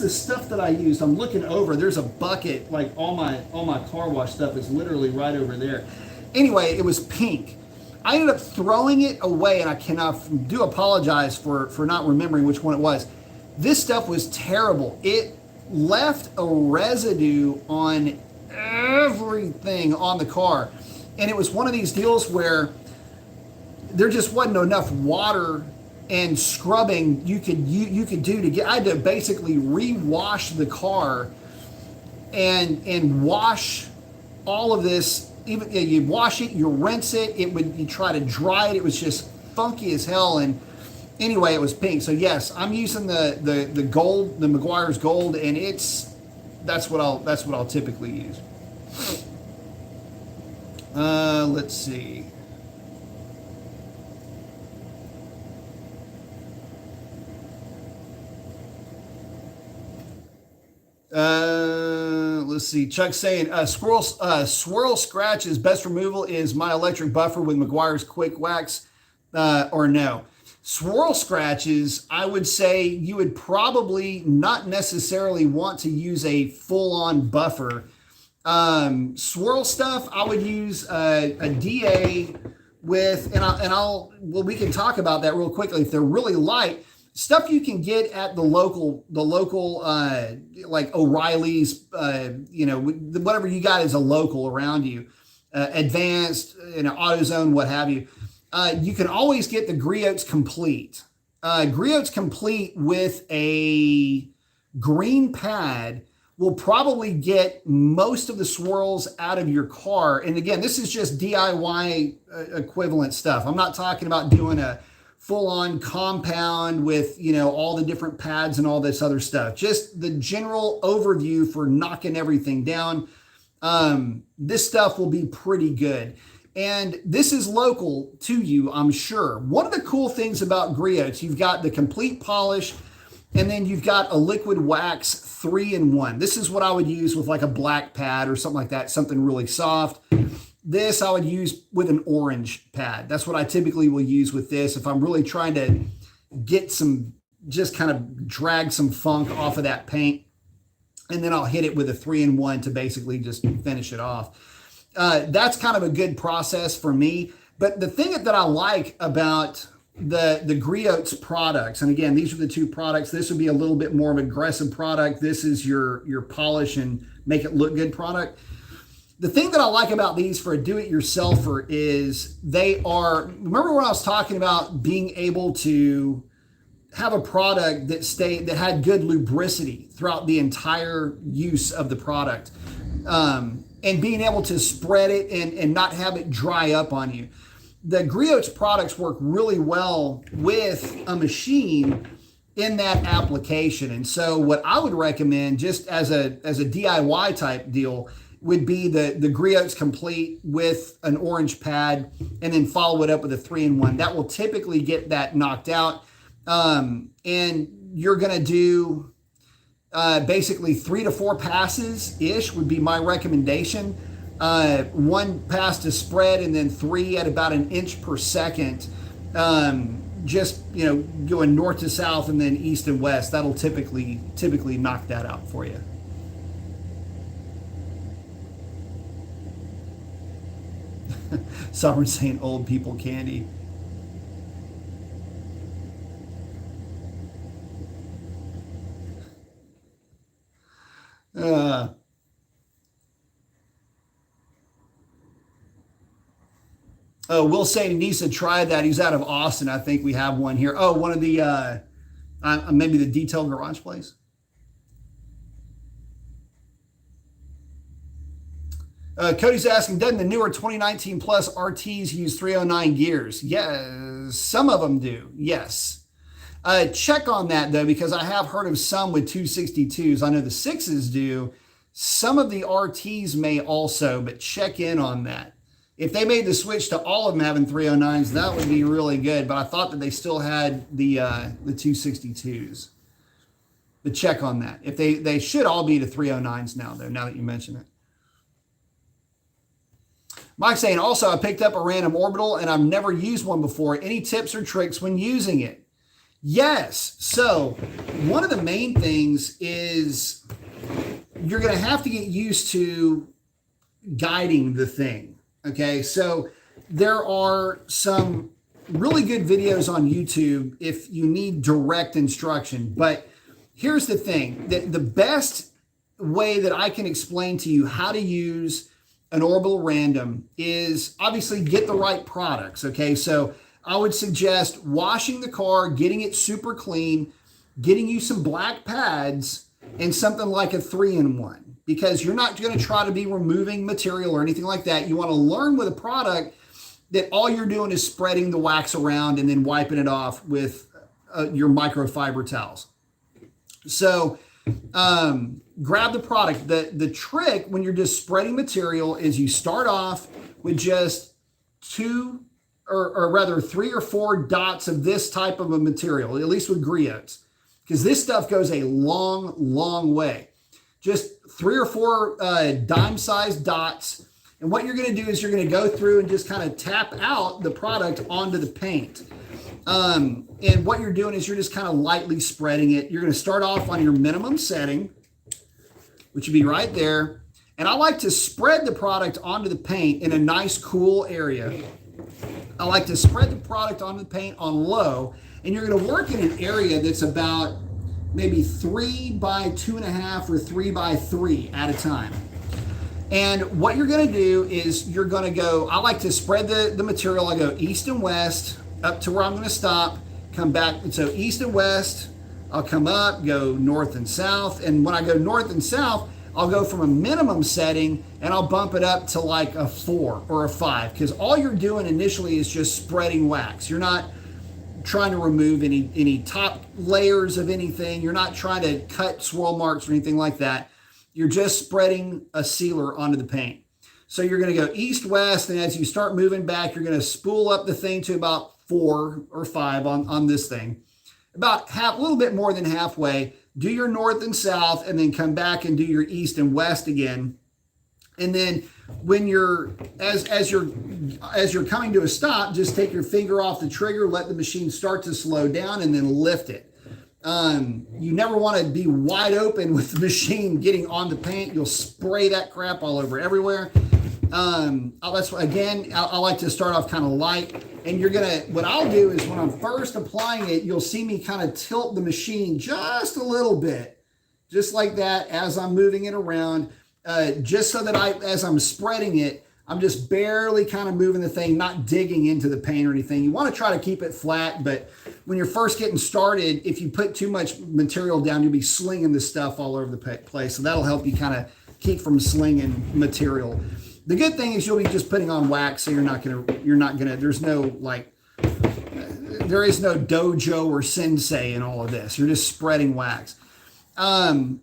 the stuff that I used? I'm looking over. There's a bucket, like all my car wash stuff is literally right over there. Anyway, it was pink. I ended up throwing it away, and I do apologize for not remembering which one it was. This stuff was terrible. It left a residue on everything on the car, and it was one of these deals where there just wasn't enough water and scrubbing you could do to get. I had to basically rewash the car and wash all of this. Even you wash it, you rinse it, you try to dry it. It was just funky as hell. And anyway, it was pink. So yes, I'm using the gold, the Meguiar's Gold, and that's what I'll typically use. Let's see. Let's see. Chuck's saying swirl scratches best removal is my electric buffer with Meguiar's Quick Wax, or no. Swirl scratches, I would say you would probably not necessarily want to use a full-on buffer. Swirl stuff, I would use a DA with, well, we can talk about that real quickly. If they're really light, stuff you can get at the local like O'Reilly's, whatever you got is a local around you, Advanced, AutoZone, what have you. You can always get the Griots Complete. Griots Complete with a green pad will probably get most of the swirls out of your car. And again, this is just DIY equivalent stuff. I'm not talking about doing a full-on compound with, all the different pads and all this other stuff. Just the general overview for knocking everything down. This stuff will be pretty good. And this is local to you, I'm sure. One of the cool things about Griots, you've got the complete polish, and then you've got a liquid wax 3-in-1. This is what I would use with like a black pad or something like that, something really soft. This I would use with an orange pad. That's what I typically will use with this if I'm really trying to get just kind of drag some funk off of that paint. And then I'll hit it with a 3-in-1 to basically just finish it off. That's kind of a good process for me. But the thing that I like about the Griot's products, and again, these are the two products. This would be a little bit more of an aggressive product. This is your polish and make it look good product. The thing that I like about these for a do-it-yourselfer is they are, remember when I was talking about being able to have a product that had good lubricity throughout the entire use of the product, and being able to spread it and not have it dry up on you. The Griot's products work really well with a machine in that application. And so what I would recommend, just as a DIY type deal, would be the Griot's Complete with an orange pad, and then follow it up with a 3-in-1. That will typically get that knocked out. And you're going to do basically 3 to 4 passes ish would be my recommendation. 1 pass to spread, and then 3 at about 1 inch per second. Just, going north to south and then east and west. That'll typically knock that out for you. Someone's saying old people candy. Will say he needs to try that. He's out of Austin. I think we have one here. Oh, one of the, maybe the detailed garage place. Cody's asking, doesn't the newer 2019 Plus RTs use 309 gears? Yes, some of them do. Yes. Check on that, though, because I have heard of some with 262s. I know the 6s do. Some of the RTs may also, but check in on that. If they made the switch to all of them having 309s, that would be really good. But I thought that they still had the 262s. But check on that. If they should all be to 309s now, though, now that you mention it. Mike's saying, also, I picked up a random orbital, and I've never used one before. Any tips or tricks when using it? Yes. So one of the main things is you're going to have to get used to guiding the thing. Okay. So there are some really good videos on YouTube if you need direct instruction. But here's the thing, the best way that I can explain to you how to use an orbital random is obviously get the right products. Okay. So I would suggest washing the car, getting it super clean, getting you some black pads and something like a 3-in-1, because you're not going to try to be removing material or anything like that. You want to learn with a product that all you're doing is spreading the wax around and then wiping it off with your microfiber towels. So grab the product. The trick when you're just spreading material is you start off with just 2 or rather 3 or 4 dots of this type of a material, at least with Griot's, because this stuff goes a long, long way. Just 3 or 4 dime-sized dots. And what you're going to do is you're going to go through and just kind of tap out the product onto the paint. And what you're doing is you're just kind of lightly spreading it. You're going to start off on your minimum setting, which would be right there. And I like to spread the product onto the paint in a nice, cool area. I like to spread the product onto the paint on low. And you're going to work in an area that's about maybe 3 by 2.5 or 3 by 3 at a time. And what you're going to do is you're going to go, I like to spread the material. I go east and west up to where I'm going to stop, come back. So east and west, I'll come up, go north and south. And when I go north and south, I'll go from a minimum setting and I'll bump it up to like a 4 or a 5, because all you're doing initially is just spreading wax. You're not trying to remove any top layers of anything. You're not trying to cut swirl marks or anything like that. You're just spreading a sealer onto the paint. So you're going to go east-west, and as you start moving back, you're going to spool up the thing to about 4 or 5 on this thing. About a little bit more than halfway. Do your north and south, and then come back and do your east and west again. And then when as you're coming to a stop, just take your finger off the trigger, let the machine start to slow down, and then lift it. You never want to be wide open with the machine getting on the paint. You'll spray that crap all over everywhere. I like to start off kind of light. And what I'll do is when I'm first applying it, you'll see me kind of tilt the machine just a little bit, just like that as I'm moving it around, just so that as I'm spreading it, I'm just barely kind of moving the thing, not digging into the paint or anything. You want to try to keep it flat, but when you're first getting started, if you put too much material down, you'll be slinging the stuff all over the place. So that'll help you kind of keep from slinging material. The good thing is you'll be just putting on wax, so there is no dojo or sensei in all of this. You're just spreading wax. And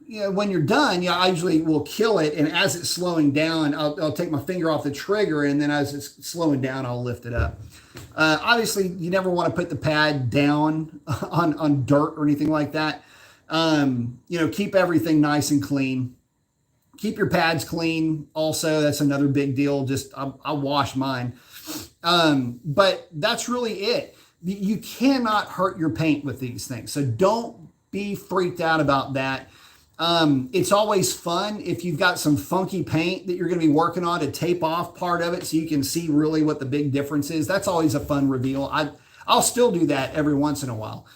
when you're done, I usually will kill it. And as it's slowing down, I'll take my finger off the trigger. And then as it's slowing down, I'll lift it up. Obviously, you never want to put the pad down on dirt or anything like that. Keep everything nice and clean. Keep your pads clean. Also, that's another big deal. I wash mine. But that's really it. You cannot hurt your paint with these things. So don't be freaked out about that. It's always fun if you've got some funky paint that you're going to be working on to tape off part of it so you can see really what the big difference is. That's always a fun reveal. I'll still do that every once in a while,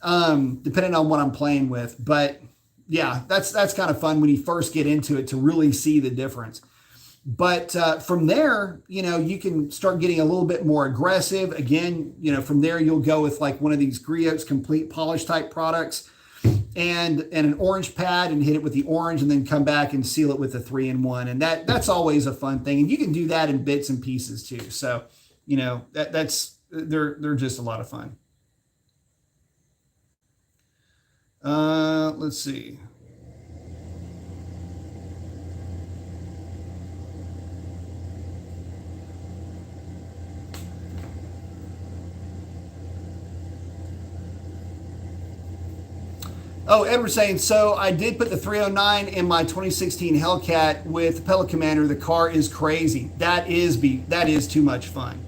depending on what I'm playing with. But yeah, that's kind of fun when you first get into it to really see the difference. But from there, you can start getting a little bit more aggressive. Again, from there you'll go with like one of these Griot's complete polish type products and an orange pad and hit it with the orange and then come back and seal it with a 3-in-1. And that's always a fun thing. And you can do that in bits and pieces too. So, they're just a lot of fun. Let's see. Oh, Edward's saying, so I did put the 309 in my 2016 Hellcat with the Pellet Commander. The car is crazy. That is too much fun.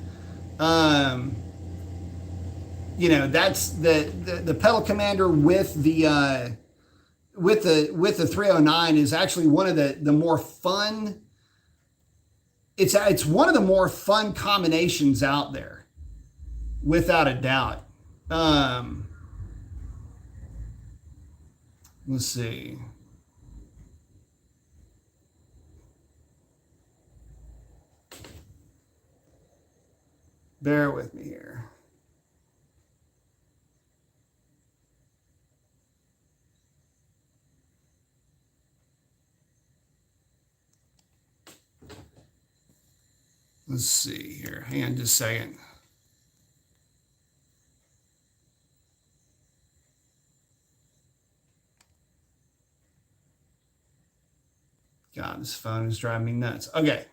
That's the Pellet Commander with the 309 is actually one of the more fun. It's one of the more fun combinations out there, without a doubt. Let's see. Bear with me here. Let's see here. Hang on just a second. God, this phone is driving me nuts. Okay.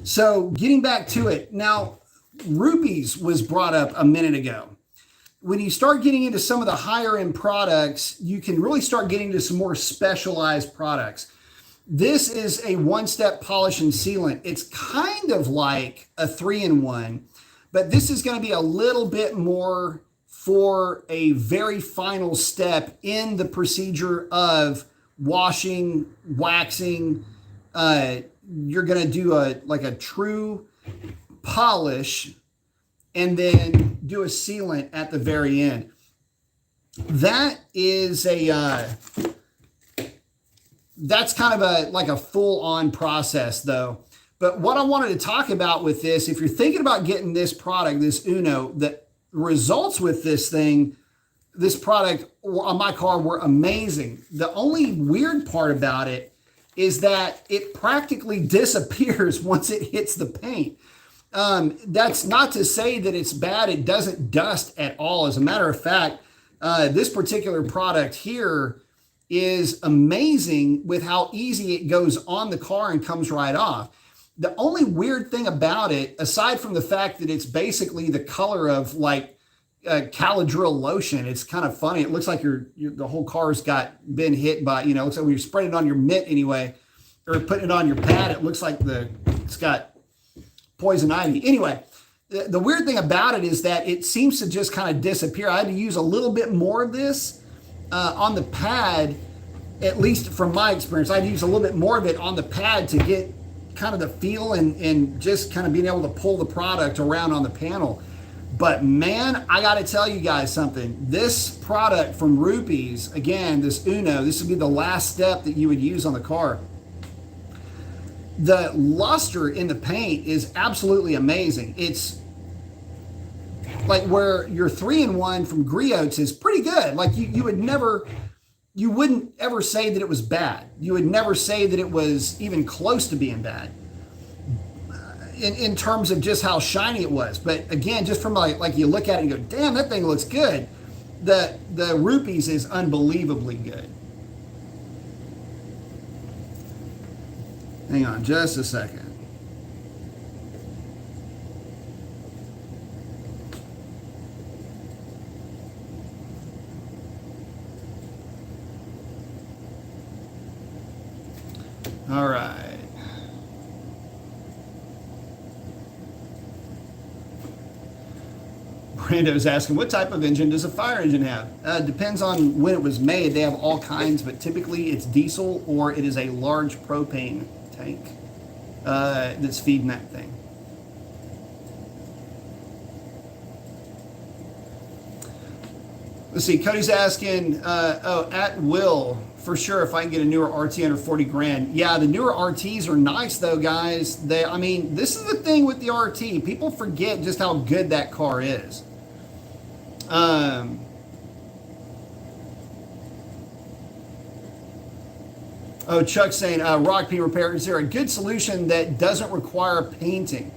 So getting back to it. Now, rupees was brought up a minute ago. When you start getting into some of the higher end products, you can really start getting to some more specialized products. This is a one-step polish and sealant. It's kind of like a 3-in-1, but this is going to be a little bit more for a very final step in the procedure of washing, waxing. You're going to do a true polish and then do a sealant at the very end. That is that's kind of like a full-on process though. But what I wanted to talk about with this, if you're thinking about getting this product, this Uno, the results with this product on my car were amazing. The only weird part about it is that it practically disappears once it hits the paint. That's not to say that it's bad. It doesn't dust at all. As a matter of fact, this particular product here is amazing with how easy it goes on the car and comes right off. The only weird thing about it, aside from the fact that it's basically the color of like Caladryl lotion, it's kind of funny. It looks like the whole car's been hit by, it looks like when you're spraying it on your mitt anyway, or putting it on your pad, it looks like it's got poison ivy. Anyway, the weird thing about it is that it seems to just kind of disappear. I had to use a little bit more of this on the pad at least from my experience, I'd use a little bit more of it on the pad to get kind of the feel and just kind of being able to pull the product around on the panel. But man, I got to tell you guys something. This product from Rupees, again, this Uno, this would be the last step that you would use on the car. The luster in the paint is absolutely amazing. It's like where your 3-in-1 from Griots is pretty good. Like you wouldn't ever say that it was bad. You would never say that it was even close to being bad in terms of just how shiny it was. But again, just from like you look at it and go, damn, that thing looks good. The Rupees is unbelievably good. Hang on just a second. All right. Brando's asking, what type of engine does a fire engine have? Depends on when it was made. They have all kinds, but typically it's diesel or it is a large propane tank that's feeding that thing. Let's see, Cody's asking, at will, for sure, if I can get a newer RT under 40 grand. Yeah, the newer RTs are nice though, guys. I mean, this is the thing with the RT. People forget just how good that car is. Oh, Chuck's saying, rock paint repair, is there a good solution that doesn't require painting?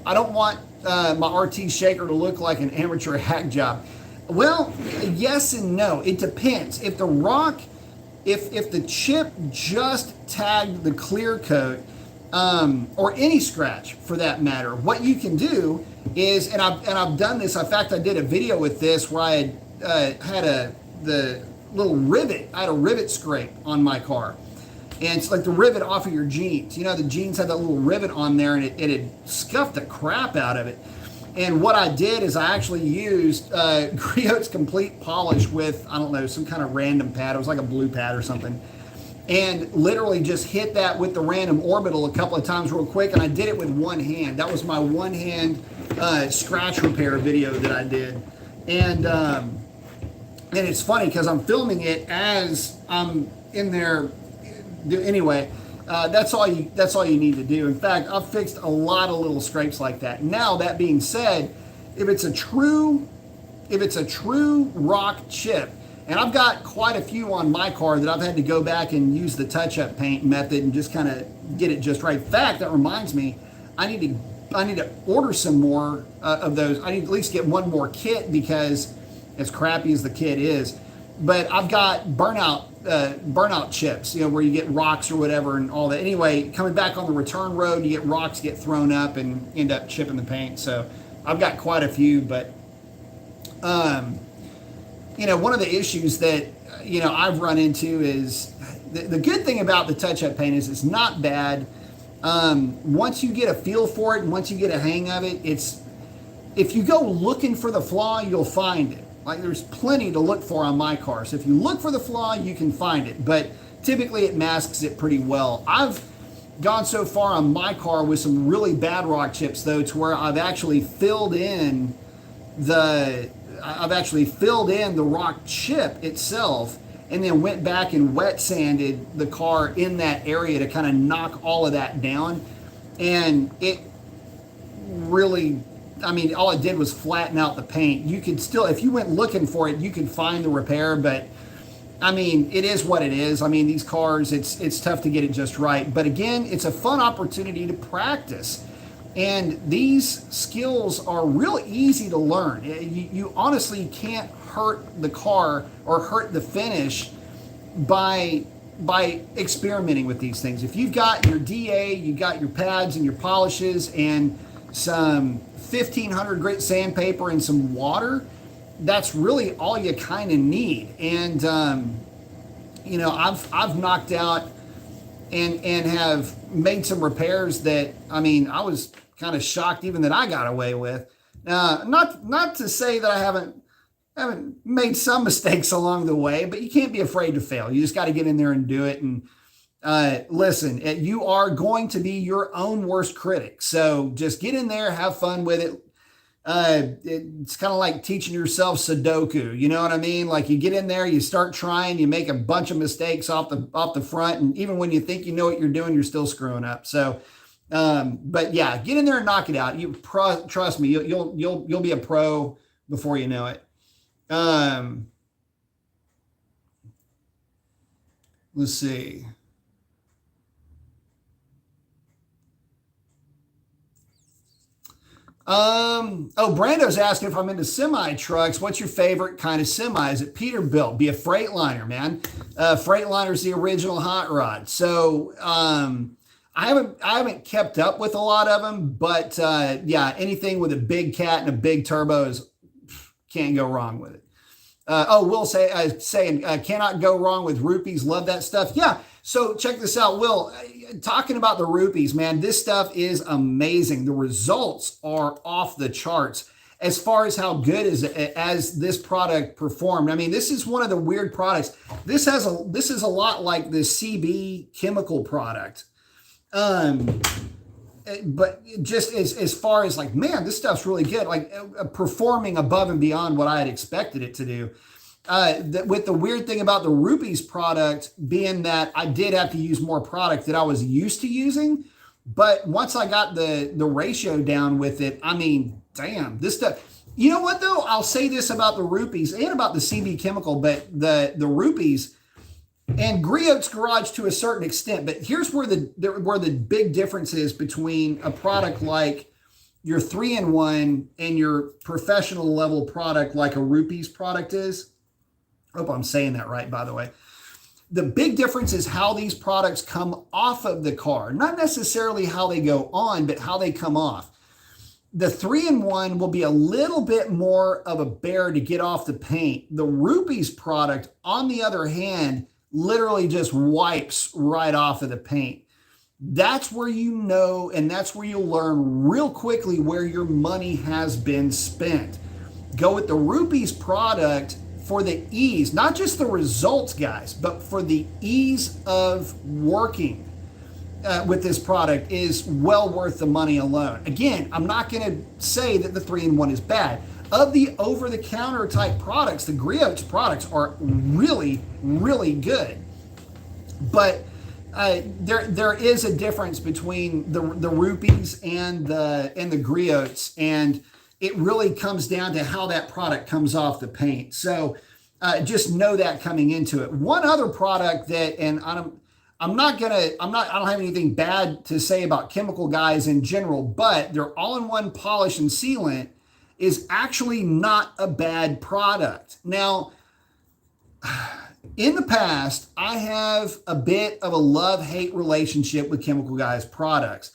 I don't want my RT shaker to look like an amateur hack job. Well, yes and no. It depends. If the rock, if the chip just tagged the clear coat, or any scratch for that matter, what you can do is, and I've done this. In fact, I did a video with this where I had the little rivet. I had a rivet scrape on my car, and it's like the rivet off of your jeans. You know, the jeans had that little rivet on there, and it had scuffed the crap out of it. And what I did is I actually used Griot's Complete Polish with, I don't know, some kind of random pad. It was like a blue pad or something. And literally just hit that with the random orbital a couple of times real quick. And I did it with one hand. That was my one hand scratch repair video that I did. And it's funny because I'm filming it as I'm in there. Anyway, that's all you need to do. In fact, I've fixed a lot of little scrapes like that. Now, that being said, if it's a true rock chip, and I've got quite a few on my car that I've had to go back and use the touch-up paint method and just kind of get it just right. In fact, that reminds me, I need to order some more of those. I need to at least get one more kit because as crappy as the kit is, but I've got burnout chips, you know, where you get rocks or whatever and all that. Anyway, coming back on the return road, you get rocks get thrown up and end up chipping the paint. So I've got quite a few, but you know, one of the issues that, you know, I've run into is the good thing about the touch-up paint is it's not bad. Once you get a feel for it and once you get a hang of it, if you go looking for the flaw, you'll find it. Like, there's plenty to look for on my car. So if you look for the flaw, you can find it. But typically it masks it pretty well. I've gone so far on my car with some really bad rock chips, though, to where I've actually filled in the rock chip itself and then went back and wet sanded the car in that area to kind of knock all of that down. And it really, I mean, all it did was flatten out the paint. You could still, if you went looking for it, you could find the repair, but I mean, it is what it is. I mean, these cars, it's tough to get it just right. But again, it's a fun opportunity to practice. And these skills are real easy to learn. You honestly can't hurt the car or hurt the finish by experimenting with these things. If you've got your DA, you've got your pads and your polishes and some 1500 grit sandpaper and some water, that's really all you kind of need. And you know, I've knocked out and have made some repairs that, I mean, I was kind of shocked even that I got away with. Not to say that I haven't I've made some mistakes along the way, but you can't be afraid to fail. You just got to get in there and do it. And listen, you are going to be your own worst critic. So just get in there, have fun with it. It's kind of like teaching yourself Sudoku. You know what I mean? Like you get in there, you start trying, you make a bunch of mistakes off the front, and even when you think you know what you're doing, you're still screwing up. So, but yeah, get in there and knock it out. Trust me, you'll be a pro before you know it. Um, let's see. Brando's asking if I'm into semi trucks. What's your favorite kind of semi? Is it Peterbilt? Be a Freightliner, man. Freightliner's the original hot rod. So, I haven't kept up with a lot of them, but yeah, anything with a big cat and a big turbo is can't go wrong with it. Will saying cannot go wrong with rupees. Love that stuff. Yeah. So check this out, Will. Talking about the rupees, man, this stuff is amazing. The results are off the charts as far as how good as this product performed. I mean, this is one of the weird products. This is a lot like the CB chemical product. But just as far as like, man, this stuff's really good, like performing above and beyond what I had expected it to do. With the weird thing about the rupees product being that I did have to use more product that I was used to using. But once I got the ratio down with it, I mean, damn, this stuff. You know what though? I'll say this about the rupees and about the CB chemical, but the rupees and Griot's Garage to a certain extent. But here's where the big difference is between a product like your 3-in-1 and your professional level product like a rupees product is. I hope I'm saying that right, by the way. The big difference is how these products come off of the car. Not necessarily how they go on, but how they come off. The 3-in-1 will be a little bit more of a bear to get off the paint. The rupees product, on the other hand, literally just wipes right off of the paint. That's where you know, and that's where you'll learn real quickly where your money has been spent. Go with the rupees product for the ease, not just the results, guys, but for the ease of working with this product is well worth the money alone. Again, I'm not going to say that the 3-in-1 is bad. Of the over-the-counter type products, the Griot's products are really, really good. But there is a difference between the rupees and the Griot's, and it really comes down to how that product comes off the paint. So just know that coming into it. One other product that, and I don't have anything bad to say about chemical guys in general, but their all-in-one polish and sealant is actually not a bad product. Now, in the past, I have a bit of a love-hate relationship with chemical guys products.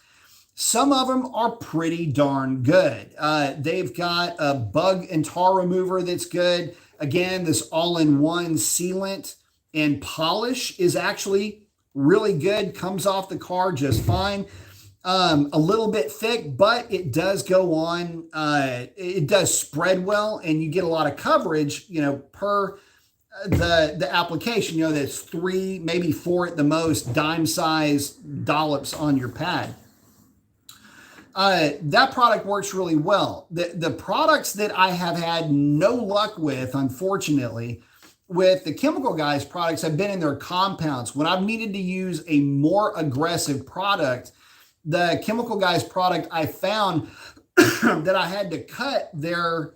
Some of them are pretty darn good. They've got a bug and tar remover that's good. Again, this all-in-one sealant and polish is actually really good. Comes off the car just fine. A little bit thick, but it does go on. It does spread well, and you get a lot of coverage, per the application. That's 3, maybe 4 at the most dime size dollops on your pad. That product works really well. The products that I have had no luck with, unfortunately, with the chemical guys products have been in their compounds. When I've needed to use a more aggressive product, the chemical guys product, I found that I had to cut their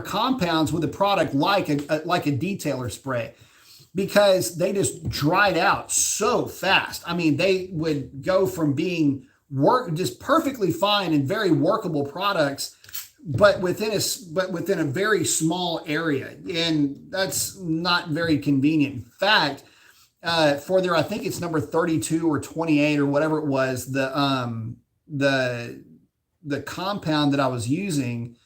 compounds with a product like a detailer spray, because they just dried out so fast. I mean, they would go from being just perfectly fine and very workable products, but within a very small area, and that's not very convenient. In fact, for their, I think it's number 32 or 28 or whatever it was, the compound that I was using,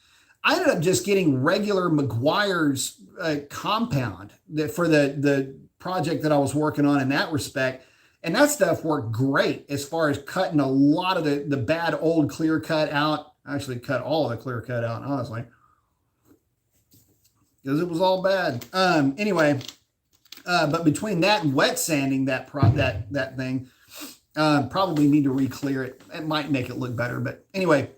I ended up just getting regular McGuire's compound for the project that I was working on in that respect. And that stuff worked great as far as cutting a lot of the bad old clear cut out. I actually cut all of the clear cut out, honestly. because it was all bad. Anyway, but between that and wet sanding that thing, probably need to re-clear it. It might make it look better, but anyway,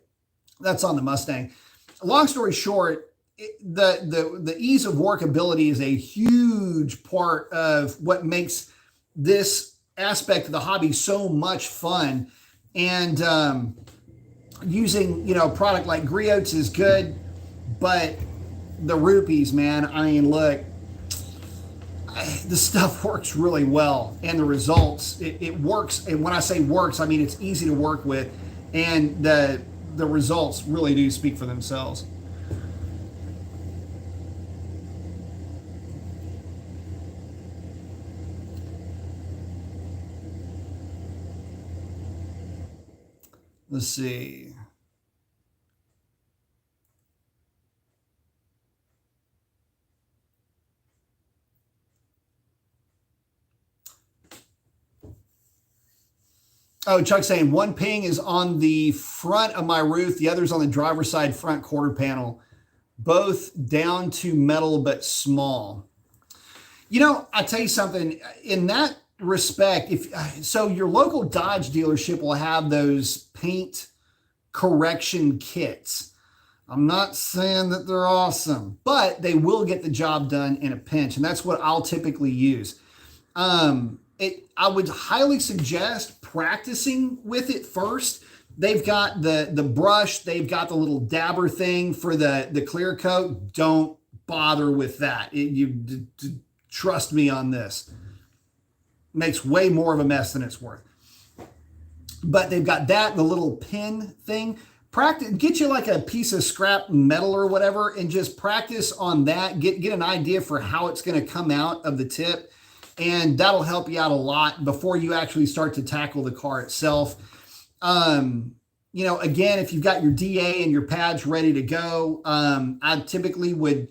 that's on the Mustang. Long story short, the ease of workability is a huge part of what makes this aspect of the hobby so much fun. And using, a product like Griots is good, but the rupees, man, I mean, look, the stuff works really well, and the results, it works. And when I say works, I mean it's easy to work with, and the results really do speak for themselves. Let's see. Oh, Chuck's saying one ping is on the front of my roof. The other's on the driver's side front quarter panel. Both down to metal, but small. I tell you something, in that respect, so your local Dodge dealership will have those paint correction kits. I'm not saying that they're awesome, but they will get the job done in a pinch, and that's what I'll typically use. I would highly suggest practicing with it first. They've got the brush, they've got the little dabber thing for the clear coat. Don't bother with that. Trust me on this. Makes way more of a mess than it's worth. But they've got that, the little pin thing. Practice, get you like a piece of scrap metal or whatever, and just practice on that. Get an idea for how it's going to come out of the tip, and that'll help you out a lot before you actually start to tackle the car itself. Again, if you've got your DA and your pads ready to go, I typically would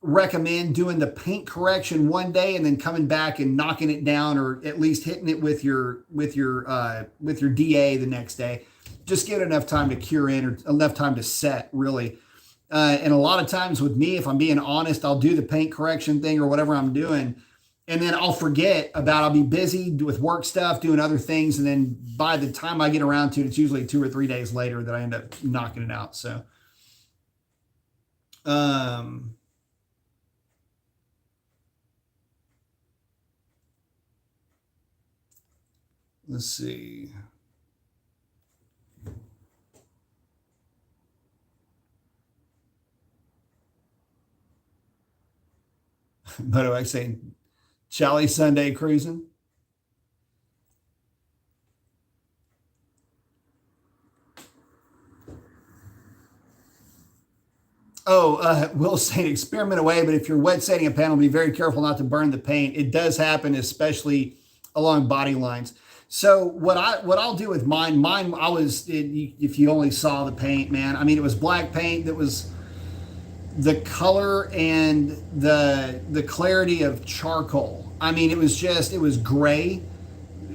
recommend doing the paint correction one day and then coming back and knocking it down, or at least hitting it with your DA the next day. Just give it enough time to cure in, or enough time to set, really. And a lot of times with me, if I'm being honest, I'll do the paint correction thing or whatever I'm doing, and then I'll forget about, I'll be busy with work stuff, doing other things. And then by the time I get around to it, it's usually 2 or 3 days later that I end up knocking it out. So, let's see. But I say, Charlie Sunday cruising. Will saying experiment away, but if you're wet sanding a panel, be very careful not to burn the paint. It does happen, especially along body lines. So what I'll do with mine, if you only saw the paint, man, I mean, it was black paint that was the color and the clarity of charcoal. I mean, it was gray.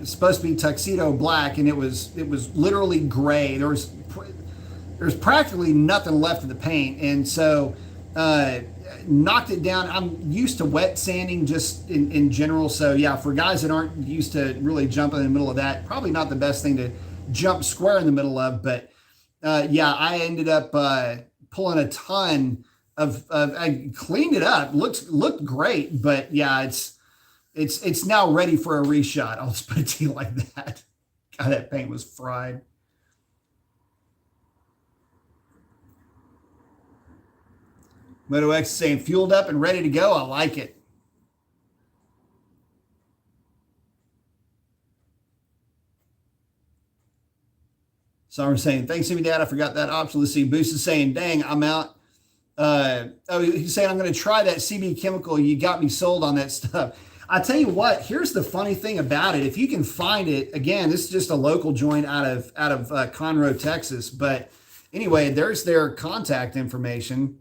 It's supposed to be tuxedo black, and it was literally gray. There's practically nothing left of the paint, and so knocked it down. I'm used to wet sanding just in general, so yeah, for guys that aren't used to really jumping in the middle of that, probably not the best thing to jump square in the middle of. But yeah, I ended up pulling a ton I cleaned it up. Looked great, but yeah, it's now ready for a reshot. I'll just put it to you like that. God, that paint was fried. Moto X saying fueled up and ready to go. I like it. So I'm saying, thanks, Jimmy Dad. I forgot that option. Let's see. Boost is saying, dang, I'm out. He's saying, I'm going to try that CB chemical. You got me sold on that stuff. I tell you what, here's the funny thing about it. If you can find it, again, this is just a local joint out of Conroe, Texas. But anyway, there's their contact information.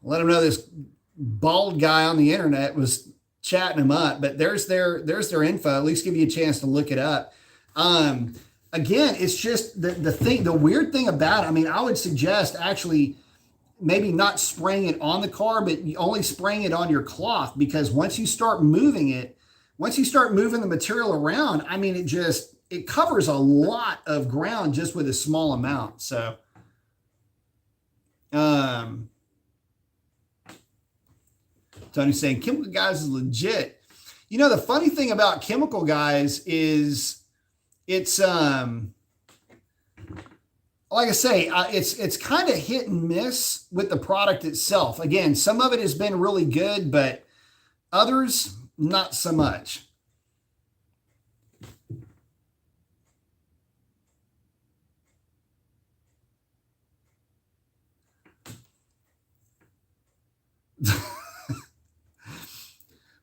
Let them know this bald guy on the internet was chatting them up, but there's their info. At least give you a chance to look it up. Again, it's just the weird thing about it. I mean, I would suggest actually maybe not spraying it on the car, but only spraying it on your cloth, because once you start moving it, once you start moving the material around, I mean, it covers a lot of ground just with a small amount. So, Tony's saying Chemical Guys is legit. You know, the funny thing about Chemical Guys is it's, like I say, it's kind of hit and miss with the product itself. Again, some of it has been really good, but others, not so much.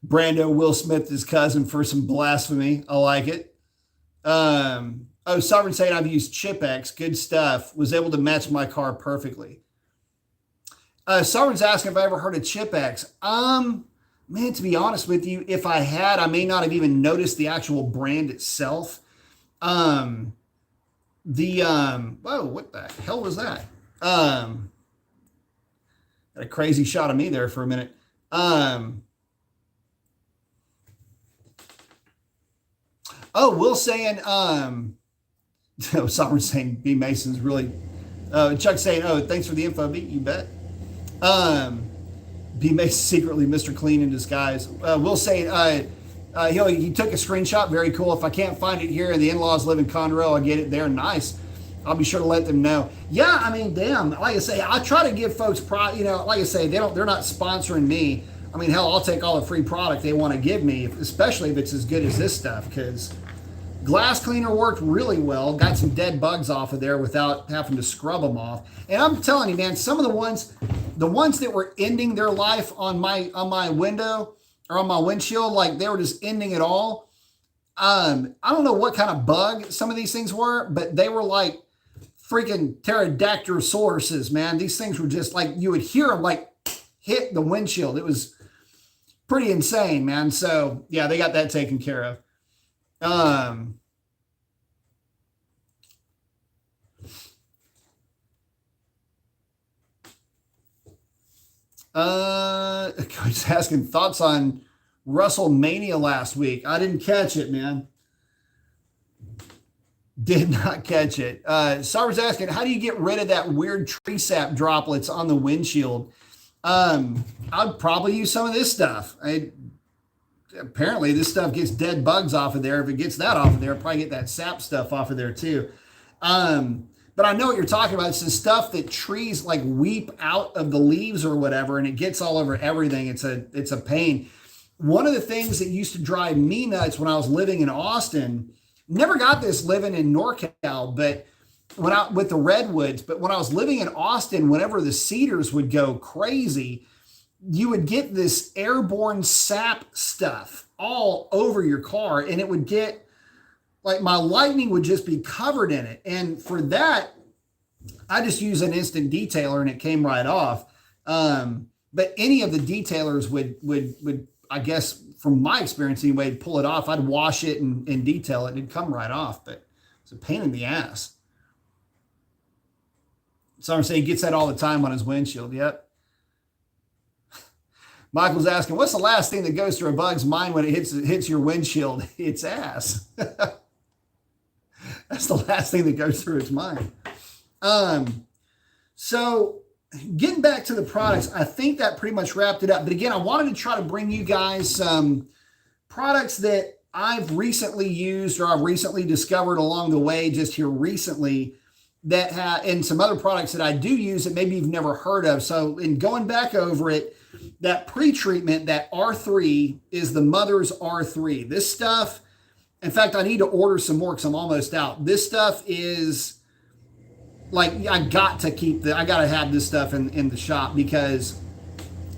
Brando Will Smith, his cousin, for some blasphemy. I like it. Oh, Sovereign saying I've used Chip-X. Good stuff. Was able to match my car perfectly. Sovereign's asking if I ever heard of Chip-X. Man, to be honest with you, if I had, I may not have even noticed the actual brand itself. Whoa, what the hell was that? Got a crazy shot of me there for a minute. Will saying, Sovereign saying B Mason's really, Chuck saying, thanks for the info, B, you bet. B Mason secretly Mr. Clean in disguise. Will saying, he took a screenshot, very cool. If I can't find it here and the in-laws live in Conroe, I get it there, nice. I'll be sure to let them know. Yeah, I mean, damn, like I say, I try to give folks, like I say, they're not sponsoring me. I mean, hell, I'll take all the free product they want to give me, especially if it's as good as this stuff, because glass cleaner worked really well. Got some dead bugs off of there without having to scrub them off. And I'm telling you, man, some of the ones that were ending their life on my window or on my windshield, like they were just ending it all. I don't know what kind of bug some of these things were, but they were like freaking pterodactylosauruses, man. These things were just like, you would hear them like hit the windshield. It was pretty insane, man. So yeah, they got that taken care of. Coach asking thoughts on WrestleMania last week. I didn't catch it, man. Did not catch it. Sarver's asking, how do you get rid of that weird tree sap droplets on the windshield? I'd probably use some of this stuff. Apparently this stuff gets dead bugs off of there. If it gets that off of there, probably get that sap stuff off of there too. But I know what you're talking about. It's the stuff that trees like weep out of the leaves or whatever, and it gets all over everything. It's a pain. One of the things that used to drive me nuts when I was living in Austin, never got this living in NorCal, but with the redwoods, but when I was living in Austin, whenever the cedars would go crazy, you would get this airborne sap stuff all over your car, and it would get like my lightning would just be covered in it. And for that, I just use an instant detailer and it came right off. But any of the detailers would, I guess from my experience anyway, pull it off. I'd wash it and detail it and it'd come right off, but it's a pain in the ass. So I'm saying he gets that all the time on his windshield. Yep. Michael's asking, what's the last thing that goes through a bug's mind when it hits your windshield? Its ass. That's the last thing that goes through its mind. So getting back to the products, I think that pretty much wrapped it up. But again, I wanted to try to bring you guys some products that I've recently used or I've recently discovered along the way just here recently that have, and some other products that I do use that maybe you've never heard of. So in going back over it, that pre-treatment, that R3 is the Mother's R3. This stuff, in fact, I need to order some more because I'm almost out. This stuff is like, I got to have this stuff in the shop because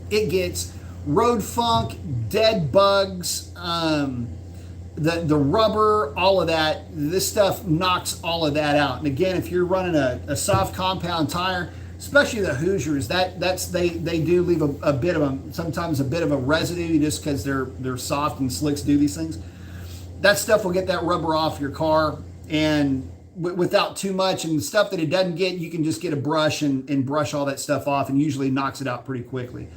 it gets road funk, dead bugs, the rubber, all of that. This stuff knocks all of that out. And again, if you're running a soft compound tire, especially the Hoosiers, they do leave a bit of sometimes a bit of a residue just because they're soft and slicks do these things. That stuff will get that rubber off your car, and without too much, and stuff that it doesn't get, you can just get a brush and brush all that stuff off, and usually knocks it out pretty quickly.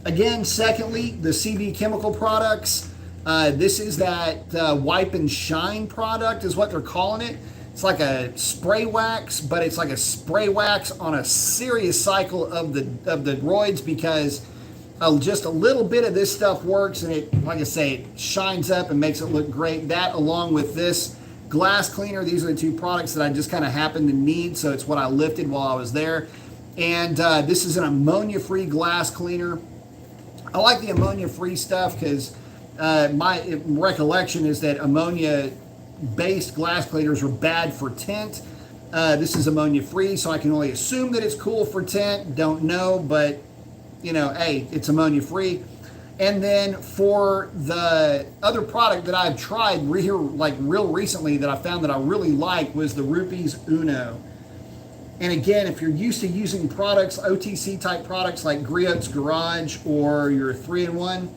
Again, secondly, the CB Chemical products. This is that wipe and shine product is what they're calling it. It's like a spray wax, but it's like a spray wax on a serious cycle of the roids, because just a little bit of this stuff works, and it, like I say, it shines up and makes it look great. That, along with this glass cleaner, these are the two products that I just kind of happened to need, so it's what I lifted while I was there. And this is an ammonia-free glass cleaner. I like the ammonia-free stuff because my recollection is that ammonia-based glass cleaners are bad for tint. This is ammonia-free, so I can only assume that it's cool for tint. Don't know, but you know, hey, it's ammonia-free. And then for the other product that I've tried real recently that I found that I really like was the Rupees Uno. And again, if you're used to using products, OTC type products like Griot's Garage or your 3-in-1,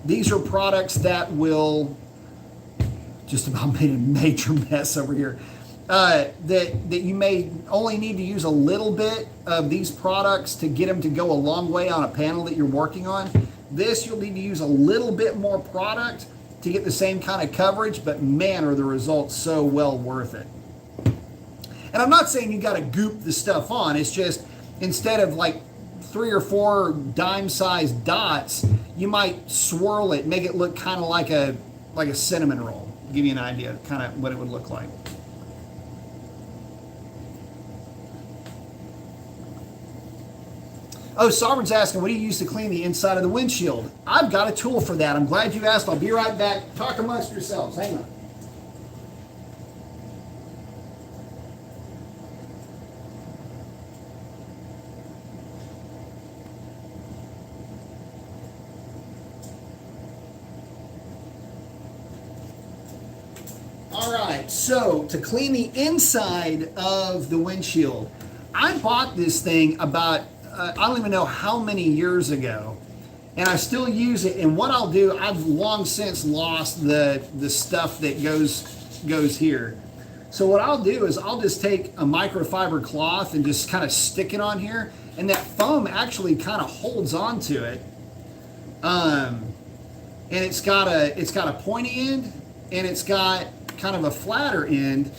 these are products that will, just about made a major mess over here, that you may only need to use a little bit of these products to get them to go a long way on a panel that you're working on. This, you'll need to use a little bit more product to get the same kind of coverage, but man, are the results so well worth it. And I'm not saying you got to goop the stuff on. It's just, instead of like 3 or 4 dime-sized dots, you might swirl it, make it look kind of like a cinnamon roll. Give you an idea of kind of what it would look like. Oh, Sovereign's asking, what do you use to clean the inside of the windshield? I've got a tool for that. I'm glad you asked. I'll be right back. Talk amongst yourselves. Hang on. All right, so to clean the inside of the windshield, I bought this thing about I don't even know how many years ago, and I still use it. And what I'll do, I've long since lost the stuff that goes here. So what I'll do is I'll just take a microfiber cloth and just kind of stick it on here, and that foam actually kind of holds onto it. And it's got a pointy end, and it's got kind of a flatter end,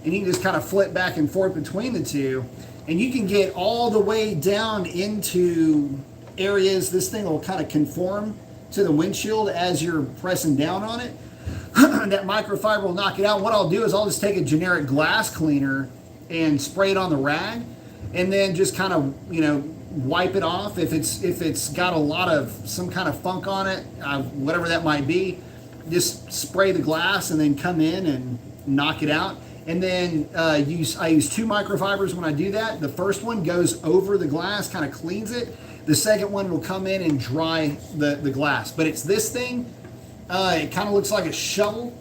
and you can just kind of flip back and forth between the two. And you can get all the way down into areas. This thing will kind of conform to the windshield as you're pressing down on it. That microfiber will knock it out. What I'll do is I'll just take a generic glass cleaner and spray it on the rag, and then just kind of, you know, wipe it off. If it's got a lot of some kind of funk on it, whatever that might be, just spray the glass and then come in and knock it out. And then I use 2 microfibers when I do that. The first one goes over the glass, kind of cleans it. The second one will come in and dry the glass. But it's this thing. It kind of looks like a shovel.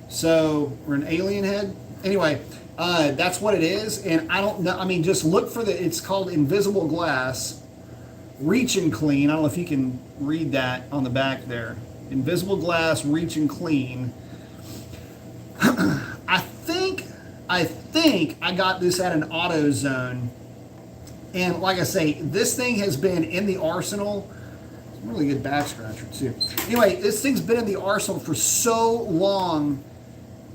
So, or an alien head. Anyway, that's what it is. And I don't know. I mean, just look for it's called Invisible Glass Reach and Clean. I don't know if you can read that on the back there. Invisible Glass Reach and Clean. I think I got this at an AutoZone, and like I say, this thing has been in the arsenal. It's a really good back scratcher too. Anyway, this thing's been in the arsenal for so long,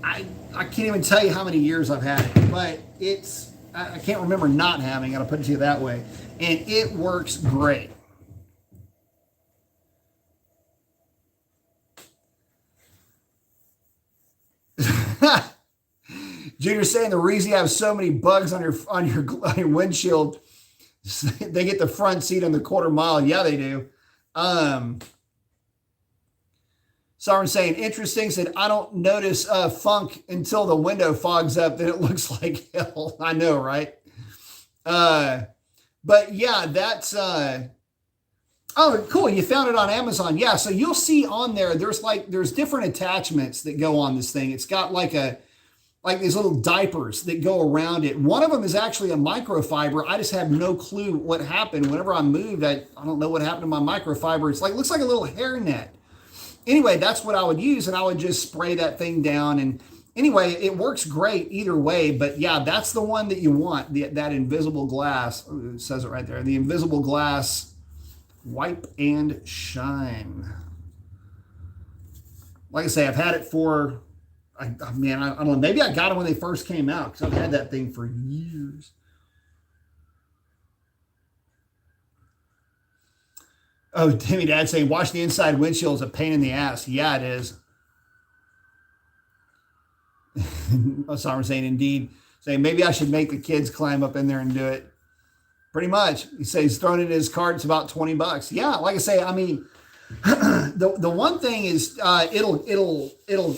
I can't even tell you how many years I've had it, but I can't remember not having it, I'll put it to you that way, and it works great. Junior's saying the reason you have so many bugs on your windshield, they get the front seat on the quarter mile. Yeah, they do. Someone saying, interesting, said, I don't notice funk until the window fogs up, then it looks like hell. I know, right? But yeah, that's oh, cool. You found it on Amazon. Yeah, so you'll see on there, there's different attachments that go on this thing. It's got like these little diapers that go around it. One of them is actually a microfiber. I just have no clue what happened. Whenever I moved, I don't know what happened to my microfiber. It's looks like a little hairnet. Anyway, that's what I would use, and I would just spray that thing down. And anyway, it works great either way, but yeah, that's the one that you want, that invisible glass. Ooh, it says it right there, the invisible glass wipe and shine. Like I say, I've had it for, man, I don't know, maybe I got it when they first came out, because I've had that thing for years. Oh, Timmy Dad saying, wash the inside windshield is a pain in the ass. Yeah, it is. Summer saying, indeed. Saying, maybe I should make the kids climb up in there and do it. Pretty much. He says he's thrown it in his cart. It's about $20. Yeah, like I say, I mean, the one thing is it'll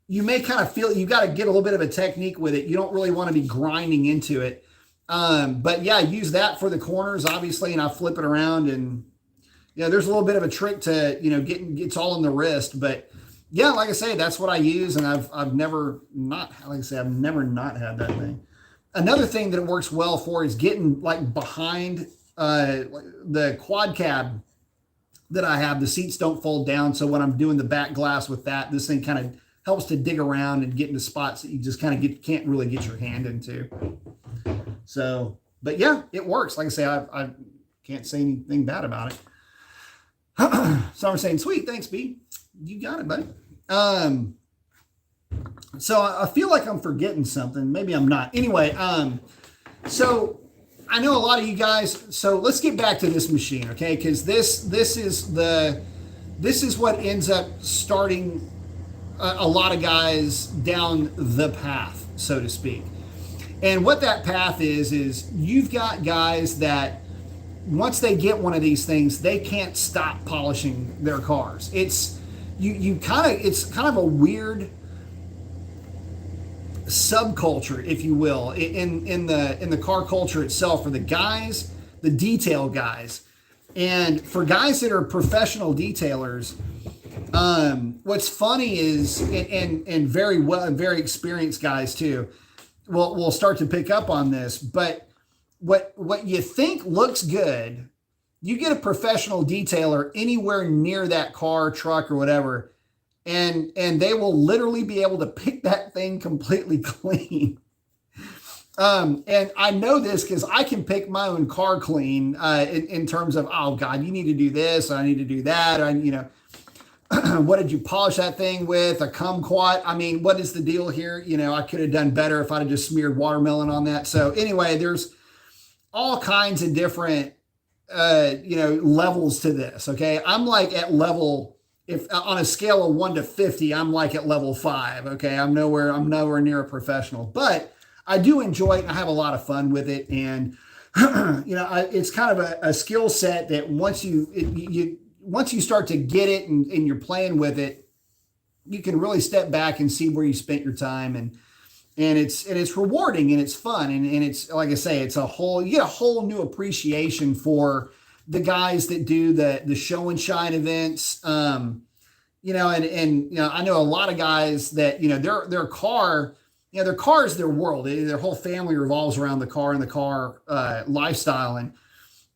you may kind of feel you got to get a little bit of a technique with it. You don't really want to be grinding into it. But yeah, use that for the corners, obviously, and I flip it around, and there's a little bit of a trick to, it's all in the wrist, but yeah, like I say, that's what I use. And I've never not had that thing. Another thing that it works well for is getting like behind, the quad cab that I have. The seats don't fold down. So when I'm doing the back glass with that, this thing kind of helps to dig around and get into spots that you just kind of can't really get your hand into. So, but yeah, it works. Like I say, I can't say anything bad about it. Some are saying, sweet, thanks, B. You got it, buddy. So I feel like I'm forgetting something. Maybe I'm not. Anyway, so I know a lot of you guys. So let's get back to this machine, okay? Because this is what ends up starting a lot of guys down the path, so to speak. And what that path is you've got guys that once they get one of these things, they can't stop polishing their cars. It's kind of a weird subculture, if you will, in the car culture itself, for the guys, the detail guys. And for guys that are professional detailers, what's funny is, and very experienced guys too, will start to pick up on this, but what you think looks good, you get a professional detailer anywhere near that car, truck, or whatever, and they will literally be able to pick that thing completely clean. And I know this because I can pick my own car clean in terms of, oh God, you need to do this, I need to do that, what did you polish that thing with? A kumquat? I mean, what is the deal here? I could have done better if I'd have just smeared watermelon on that. So anyway, there's all kinds of different, levels to this. Okay. I'm like at level, if on a scale of 1 to 50, I'm like at level 5. Okay. I'm nowhere near a professional, but I do enjoy it. And I have a lot of fun with it. And, it's kind of a skill set that once you start to get it and you're playing with it, you can really step back and see where you spent your time, and it's rewarding and it's fun. And it's, like I say, you get a whole new appreciation for the guys that do the show and shine events. I know a lot of guys that, their car, their car is their world. Their whole family revolves around the car and the car lifestyle. And,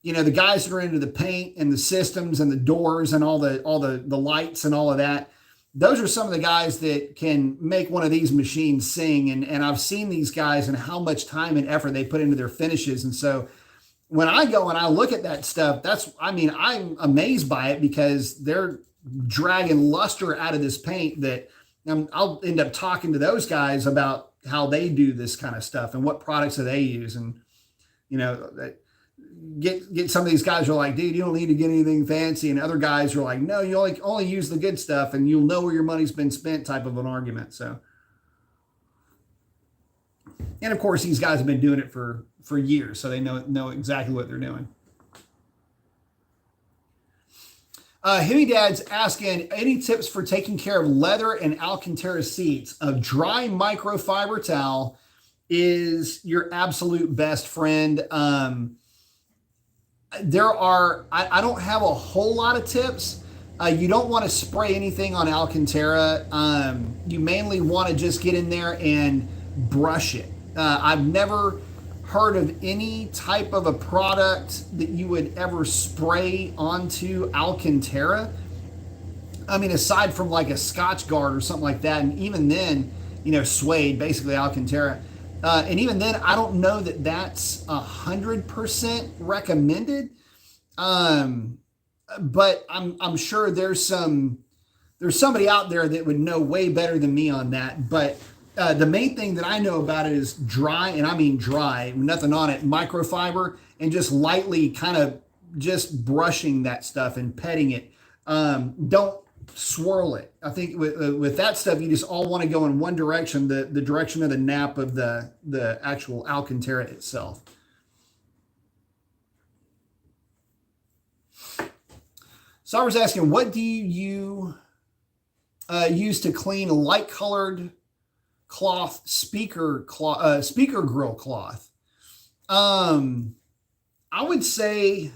the guys that are into the paint and the systems and the doors and all the lights and all of that, those are some of the guys that can make one of these machines sing. And I've seen these guys and how much time and effort they put into their finishes. And so when I go and I look at that stuff, I'm amazed by it, because they're dragging luster out of this paint that I'll end up talking to those guys about how they do this kind of stuff and what products do they use. And, get some of these guys who are like, dude, you don't need to get anything fancy. And other guys are like, no, you only use the good stuff and you'll know where your money's been spent, type of an argument. So, and of course, these guys have been doing it for years, so they know exactly what they're doing. Himmy Dad's asking, any tips for taking care of leather and Alcantara seats? A dry microfiber towel is your absolute best friend. I don't have a whole lot of tips. You don't want to spray anything on Alcantara. You mainly want to just get in there and brush it. I've never heard of any type of a product that you would ever spray onto Alcantara. I mean, aside from like a Scotch Guard or something like that, and even then, suede, basically Alcantara. And even then, I don't know that that's 100% recommended. But I'm sure there's somebody out there that would know way better than me on that. But the main thing that I know about it is dry, and I mean dry, nothing on it, microfiber, and just lightly kind of just brushing that stuff and petting it. Don't swirl it. I think with that stuff, you just all want to go in one direction, the direction of the nap of the actual Alcantara itself. So I was asking, what do you use to clean a light-colored cloth speaker grill cloth? I would say,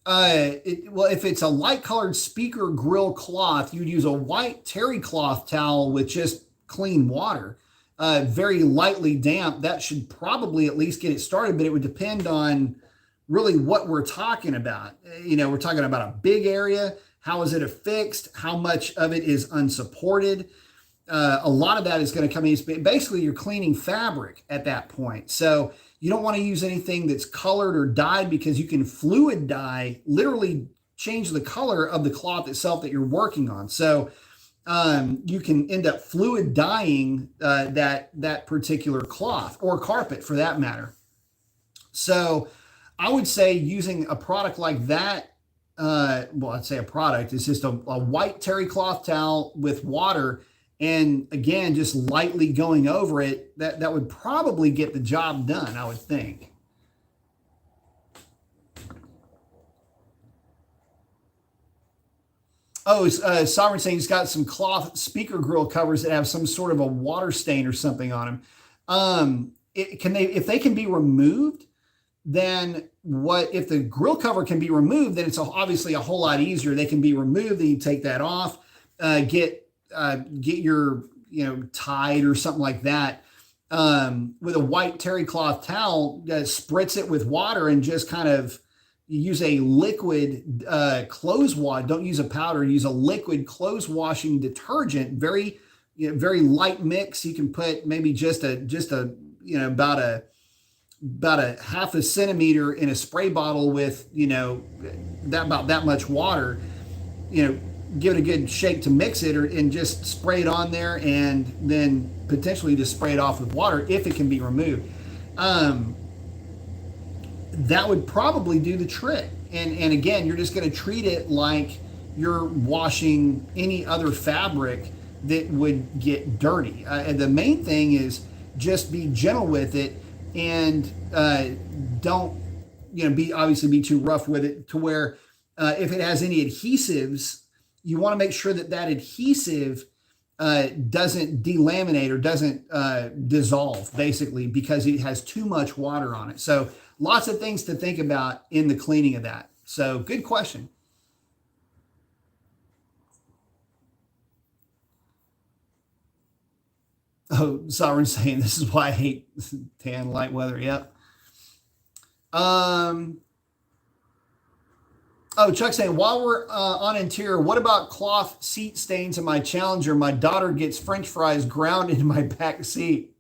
if it's a light-colored speaker grill cloth, you'd use a white terry cloth towel with just clean water, very lightly damp. That should probably at least get it started, but it would depend on really what we're talking about. We're talking about a big area. How is it affixed? How much of it is unsupported? A lot of that is going to come in. Basically, you're cleaning fabric at that point. So you don't want to use anything that's colored or dyed, because you can fluid dye, literally change the color of the cloth itself that you're working on. So you can end up fluid dyeing that particular cloth, or carpet for that matter. So I would say using a product like that, I'd say a product, it's just a white terry cloth towel with water, and again, just lightly going over it, that would probably get the job done, I would think. Oh, Sovereign saying he's got some cloth speaker grill covers that have some sort of a water stain or something on them. If they can be removed, then if the grill cover can be removed, then it's obviously a whole lot easier. They can be removed, then you take that off, get your Tide or something like that, with a white terry cloth towel, spritz it with water, and just kind of use a liquid clothes wash. Don't use a powder. Use a liquid clothes washing detergent. Very very light mix. You can put maybe just about a half a centimeter in a spray bottle with about that much water. Give it a good shake to mix it, and just spray it on there, and then potentially just spray it off with water if it can be removed. That would probably do the trick. And again, you're just going to treat it like you're washing any other fabric that would get dirty. And the main thing is just be gentle with it, and don't be too rough with it, to where if it has any adhesives, you want to make sure that adhesive doesn't delaminate or doesn't dissolve, basically, because it has too much water on it. So lots of things to think about in the cleaning of that. So good question. Oh, Sovereign saying this is why I hate tan light weather. Yep. Oh, Chuck saying, while we're on interior, what about cloth seat stains in my Challenger? My daughter gets French fries ground in my back seat.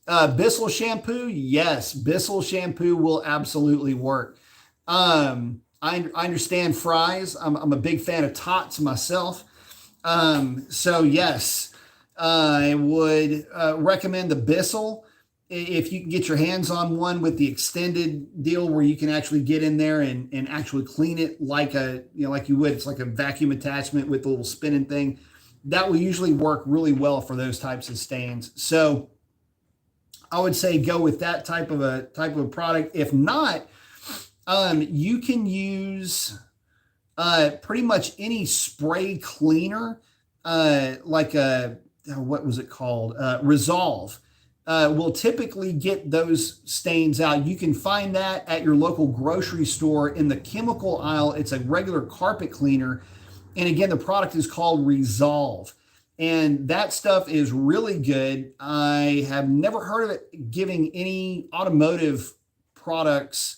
Bissell shampoo, yes, Bissell shampoo will absolutely work. I understand fries. I'm a big fan of Tots myself. So yes, I would recommend the Bissell. If you can get your hands on one with the extended deal, where you can actually get in there and actually clean it like you would. It's like a vacuum attachment with a little spinning thing. That will usually work really well for those types of stains. So I would say go with that type of a product. If not, you can use pretty much any spray cleaner, like what was it called? Resolve. Will typically get those stains out. You can find that at your local grocery store in the chemical aisle. It's a regular carpet cleaner. And again, the product is called Resolve. And that stuff is really good. I have never heard of it giving any automotive products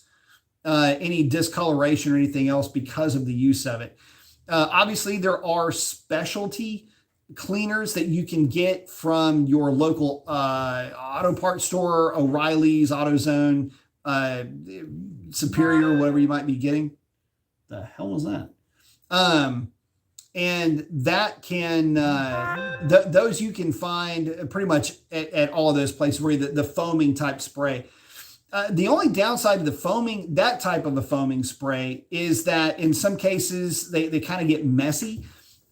any discoloration or anything else because of the use of it. Obviously, there are specialty cleaners that you can get from your local auto parts store, O'Reilly's, AutoZone, uh, Superior, whatever you might be getting. The hell was that? Um, and that can those you can find pretty much at all of those places where the foaming type spray. The only downside to the foaming, that type of a foaming spray, is that in some cases they kind of get messy.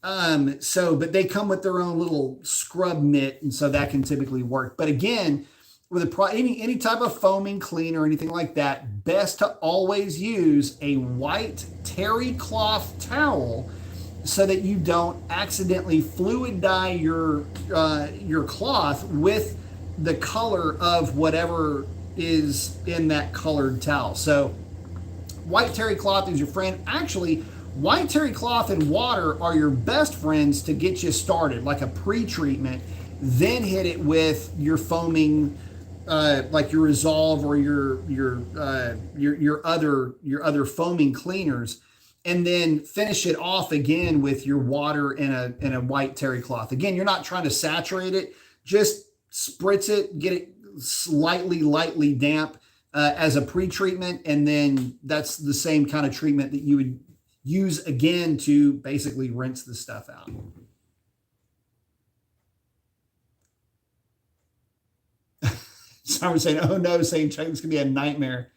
But they come with their own little scrub mitt, and so that can typically work. But again, with any type of foaming cleaner or anything like that, best to always use a white terry cloth towel so that you don't accidentally fluid dye your cloth with the color of whatever is in that colored towel. So white terry cloth is your friend. Actually, white terry cloth and water are your best friends to get you started, like a pre-treatment. Then hit it with your foaming, like your Resolve or your other foaming cleaners, and then finish it off again with your water and a white terry cloth. Again, you're not trying to saturate it; just spritz it, get it lightly damp as a pre-treatment, and then that's the same kind of treatment that you would use again to basically rinse the stuff out. Someone saying, "Oh no," saying Chuck, this could be a nightmare.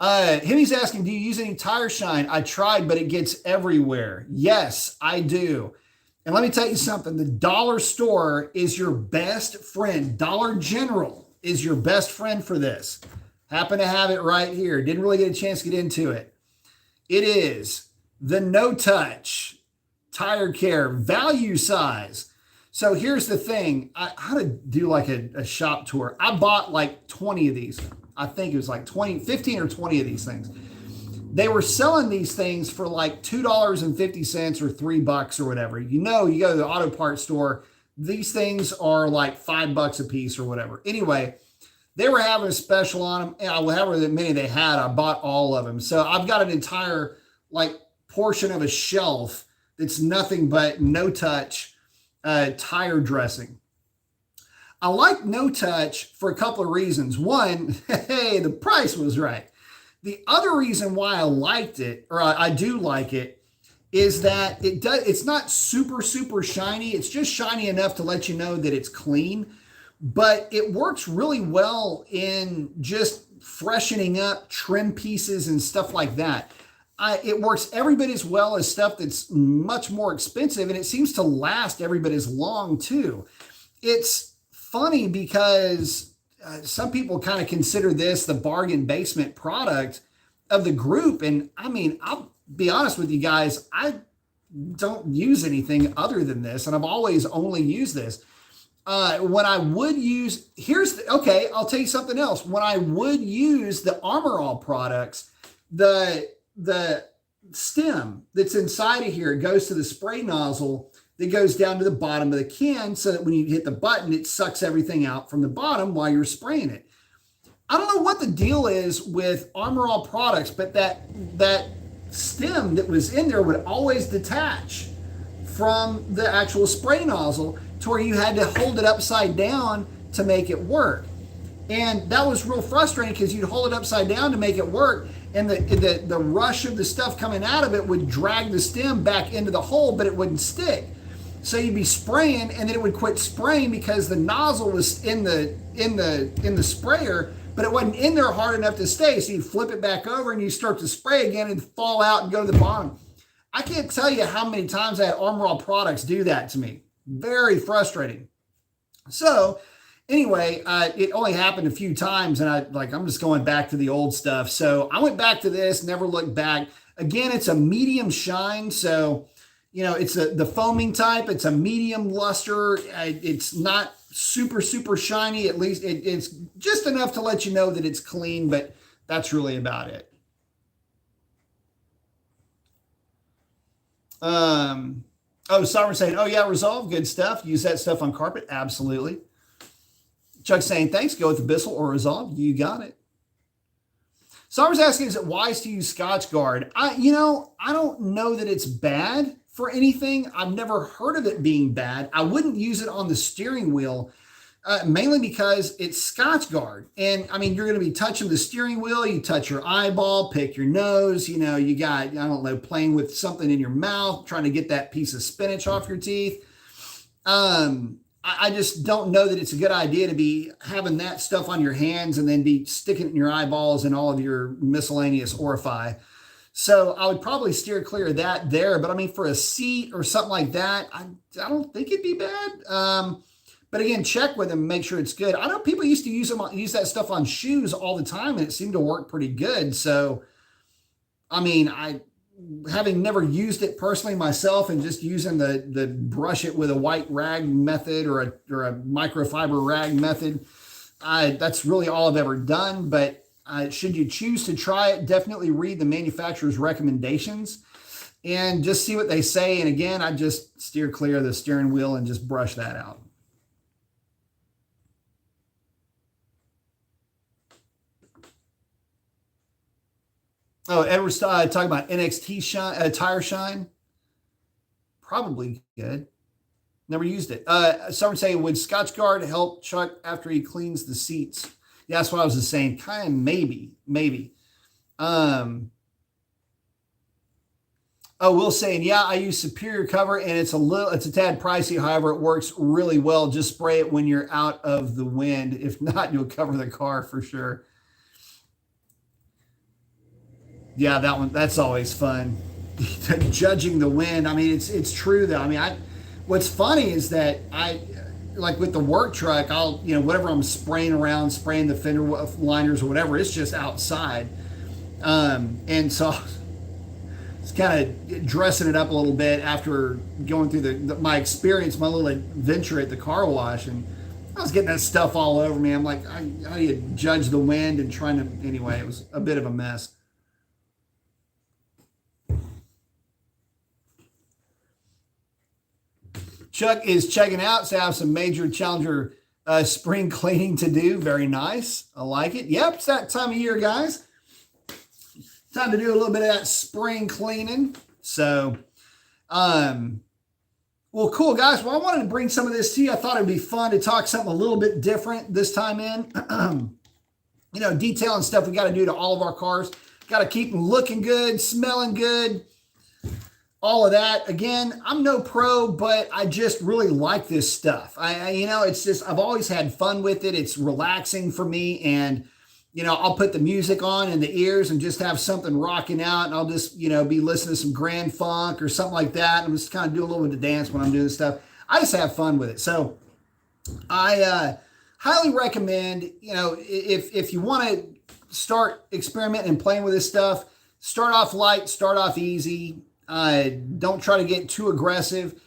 Himmy's asking, "Do you use any tire shine?" I tried, but it gets everywhere. Yes, I do. And let me tell you something, the dollar store is your best friend. Dollar General is your best friend for this. Happen to have it right here. Didn't really get a chance to get into it. It is the No Touch Tire Care Value Size. So here's the thing. I had to do like a shop tour. I bought like 20 of these. I think it was like 15 or 20 of these things. They were selling these things for like $2.50 or $3 or whatever. You go to the auto parts store, these things are like $5 a piece or whatever. Anyway, they were having a special on them. And however many they had, I bought all of them. So I've got an entire like portion of a shelf that's nothing but No Touch tire dressing. I like No Touch for a couple of reasons. One, hey, the price was right. The other reason why I liked it, or I do like it, is that it's not super shiny. It's just shiny enough to let you know that it's clean, but it works really well in just freshening up trim pieces and stuff like that. It works every bit as well as stuff that's much more expensive, and it seems to last every bit as long too. It's funny because some people kind of consider this the bargain basement product of the group. And I mean, I'll be honest with you guys, I don't use anything other than this. And I've always only used this. When I would use, I'll tell you something else. When I would use the Armor All products, the stem that's inside of here, it goes to the spray nozzle that goes down to the bottom of the can so that when you hit the button, it sucks everything out from the bottom while you're spraying it. I don't know what the deal is with Armor All products, but that stem that was in there would always detach from the actual spray nozzle to where you had to hold it upside down to make it work. And that was real frustrating because you'd hold it upside down to make it work, and the rush of the stuff coming out of it would drag the stem back into the hole, but it wouldn't stick. So you'd be spraying, and then it would quit spraying because the nozzle was in the sprayer, but it wasn't in there hard enough to stay. So you'd flip it back over, and you start to spray again and fall out and go to the bottom. I can't tell you how many times I had Armor All products do that to me. Very frustrating. So anyway, it only happened a few times, and I'm just going back to the old stuff. So I went back to this, never looked back. Again, it's a medium shine, so it's the foaming type. It's a medium luster. It's not super shiny. At least it's just enough to let you know that it's clean, but that's really about it. Sovereign saying, "Oh yeah, Resolve, good stuff. Use that stuff on carpet." Absolutely. Chuck saying, "Thanks. Go with the Bissell or Resolve." You got it. So I was asking, is it wise to use Scotch Guard? I don't know that it's bad for anything. I've never heard of it being bad. I wouldn't use it on the steering wheel, mainly because it's Scotch Guard. And I mean, you're going to be touching the steering wheel. You touch your eyeball, pick your nose. You got, I don't know, playing with something in your mouth, trying to get that piece of spinach off your teeth. I just don't know that it's a good idea to be having that stuff on your hands and then be sticking it in your eyeballs and all of your miscellaneous orifice. So I would probably steer clear of that there. But I mean, for a seat or something like that, I don't think it'd be bad. But again, check with them, make sure it's good. I know people used to use that stuff on shoes all the time, and it seemed to work pretty good. So, I mean, having never used it personally myself and just using the brush it with a white rag method or a microfiber rag method, that's really all I've ever done. But should you choose to try it, definitely read the manufacturer's recommendations and just see what they say. And again, I just steer clear of the steering wheel and just brush that out. Oh, Edward's talking about NXT tire shine. Probably good. Never used it. Someone saying, would Scotch Guard help Chuck after he cleans the seats? Yeah, that's what I was just saying. Kind of maybe. Will saying, yeah, I use Superior Cover and it's a tad pricey. However, it works really well. Just spray it when you're out of the wind. If not, you'll cover the car for sure. Yeah, that's always fun. Judging the wind. I mean, it's true though. I mean, what's funny is that like with the work truck, I'll, whatever I'm spraying the fender liners or whatever, it's just outside. And so it's kind of dressing it up a little bit after going through my experience, my little adventure at the car wash, and I was getting that stuff all over me. I'm like, how do you judge the wind and trying to, anyway, it was a bit of a mess. Chuck is checking out, so I have some major Challenger spring cleaning to do. Very nice. I like it. Yep, it's that time of year, guys. Time to do a little bit of that spring cleaning. So, well, cool, guys. Well, I wanted to bring some of this to you. I thought it'd be fun to talk something a little bit different this time in. Detail and stuff we got to do to all of our cars. Got to keep them looking good, smelling good. All of that. Again, I'm no pro, but I just really like this stuff. It's just, I've always had fun with it. It's relaxing for me. And, I'll put the music on in the ears and just have something rocking out. And I'll just, be listening to some grand funk or something like that. I'm just kind of do a little bit of dance when I'm doing stuff. I just have fun with it. So I highly recommend, if you want to start experimenting and playing with this stuff, start off light, start off easy. Don't try to get too aggressive.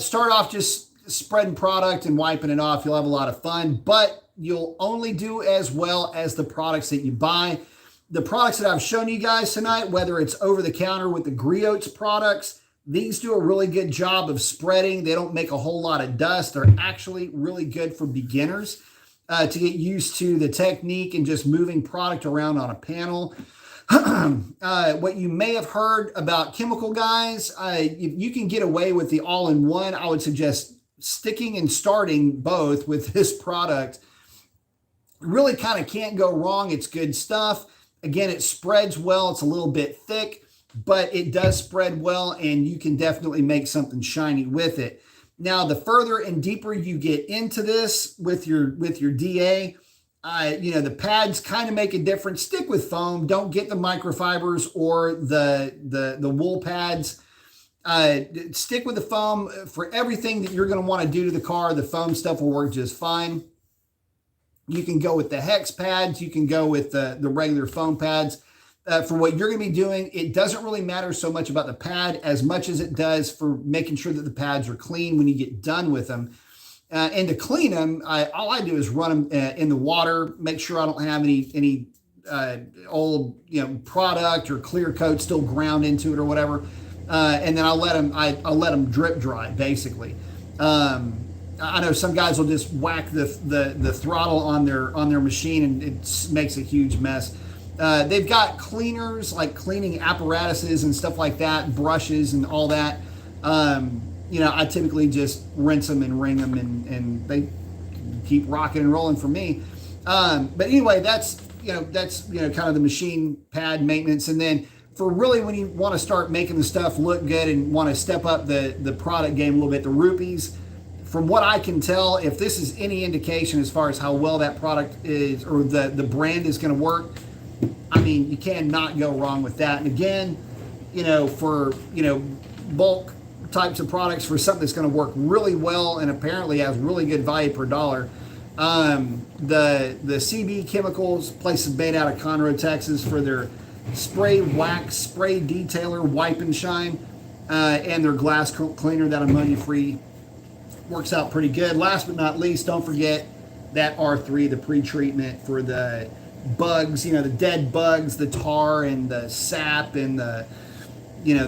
Start off just spreading product and wiping it off. You'll have a lot of fun, but you'll only do as well as the products that you buy. The products that I've shown you guys tonight, whether it's over the counter with the Griots products, these do a really good job of spreading. They don't make a whole lot of dust. They're actually really good for beginners to get used to the technique and just moving product around on a panel. What you may have heard about chemical guys, if you can get away with the all-in-one, I would suggest sticking and starting both with this product. Really kind of can't go wrong. It's good stuff. Again, it spreads well. It's a little bit thick, but it does spread well, and you can definitely make something shiny with it. Now, the further and deeper you get into this with your DA, the pads kind of make a difference. Stick with foam. Don't get the microfibers or the wool pads. Stick with the foam for everything that you're going to want to do to the car. The foam stuff will work just fine. You can go with the hex pads. You can go with the regular foam pads. For what you're going to be doing, it doesn't really matter so much about the pad as much as it does for making sure that the pads are clean when you get done with them. And to clean them, all I do is run them in the water, make sure I don't have any old product or clear coat still ground into it or whatever. And then I'll let them drip dry basically. I know some guys will just whack the throttle on their machine and it makes a huge mess. They've got cleaners, like cleaning apparatuses and stuff like that, brushes and all that. I typically just rinse them and wring them, and they keep rocking and rolling for me. But anyway, that's kind of the machine pad maintenance. And then for really when you want to start making the stuff look good and want to step up the product game a little bit, the rupees, from what I can tell, if this is any indication as far as how well that product is or the brand is going to work, I mean, you cannot go wrong with that. And again, for bulk types of products, for something that's going to work really well and apparently has really good value per dollar, the CB Chemicals, place is made out of Conroe, Texas, for their spray wax, spray detailer, wipe and shine, and their glass cleaner, that ammonia free, works out pretty good. Last but not least, don't forget that R3, the pre-treatment for the bugs, the dead bugs, the tar and the sap and the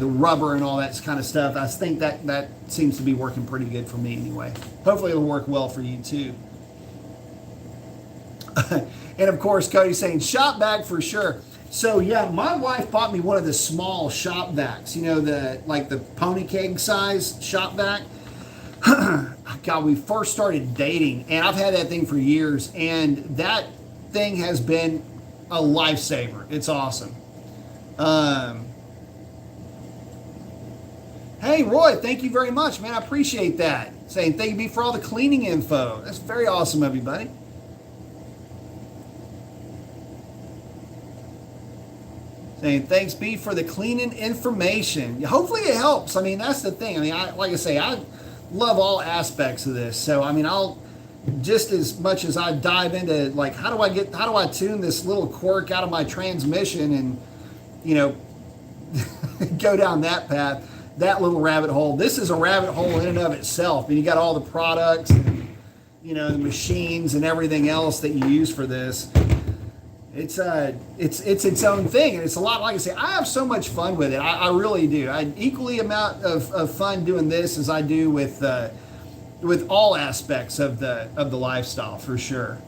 rubber and all that kind of stuff. I think that seems to be working pretty good for me anyway. Hopefully it'll work well for you too. And of course, Cody's saying shop vac for sure. So yeah, my wife bought me one of the small shop vacs, the pony keg size shop vac. God, we first started dating, and I've had that thing for years, and that thing has been a lifesaver. It's awesome. Hey, Roy, thank you very much, man. I appreciate that. Saying thank you for all the cleaning info. That's very awesome of you, buddy. Saying thanks, B, for the cleaning information. Hopefully it helps. I mean, that's the thing. I mean, I love all aspects of this. So, I mean, I'll just as much as I dive into how do I tune this little quirk out of my transmission and, go down that path, that little rabbit hole. This is a rabbit hole in and of itself. And you got all the products and, the machines and everything else that you use for this. It's its own thing, and it's a lot. Like I say, I have so much fun with it. I really do. I equally amount of fun doing this as I do with all aspects of the lifestyle, for sure.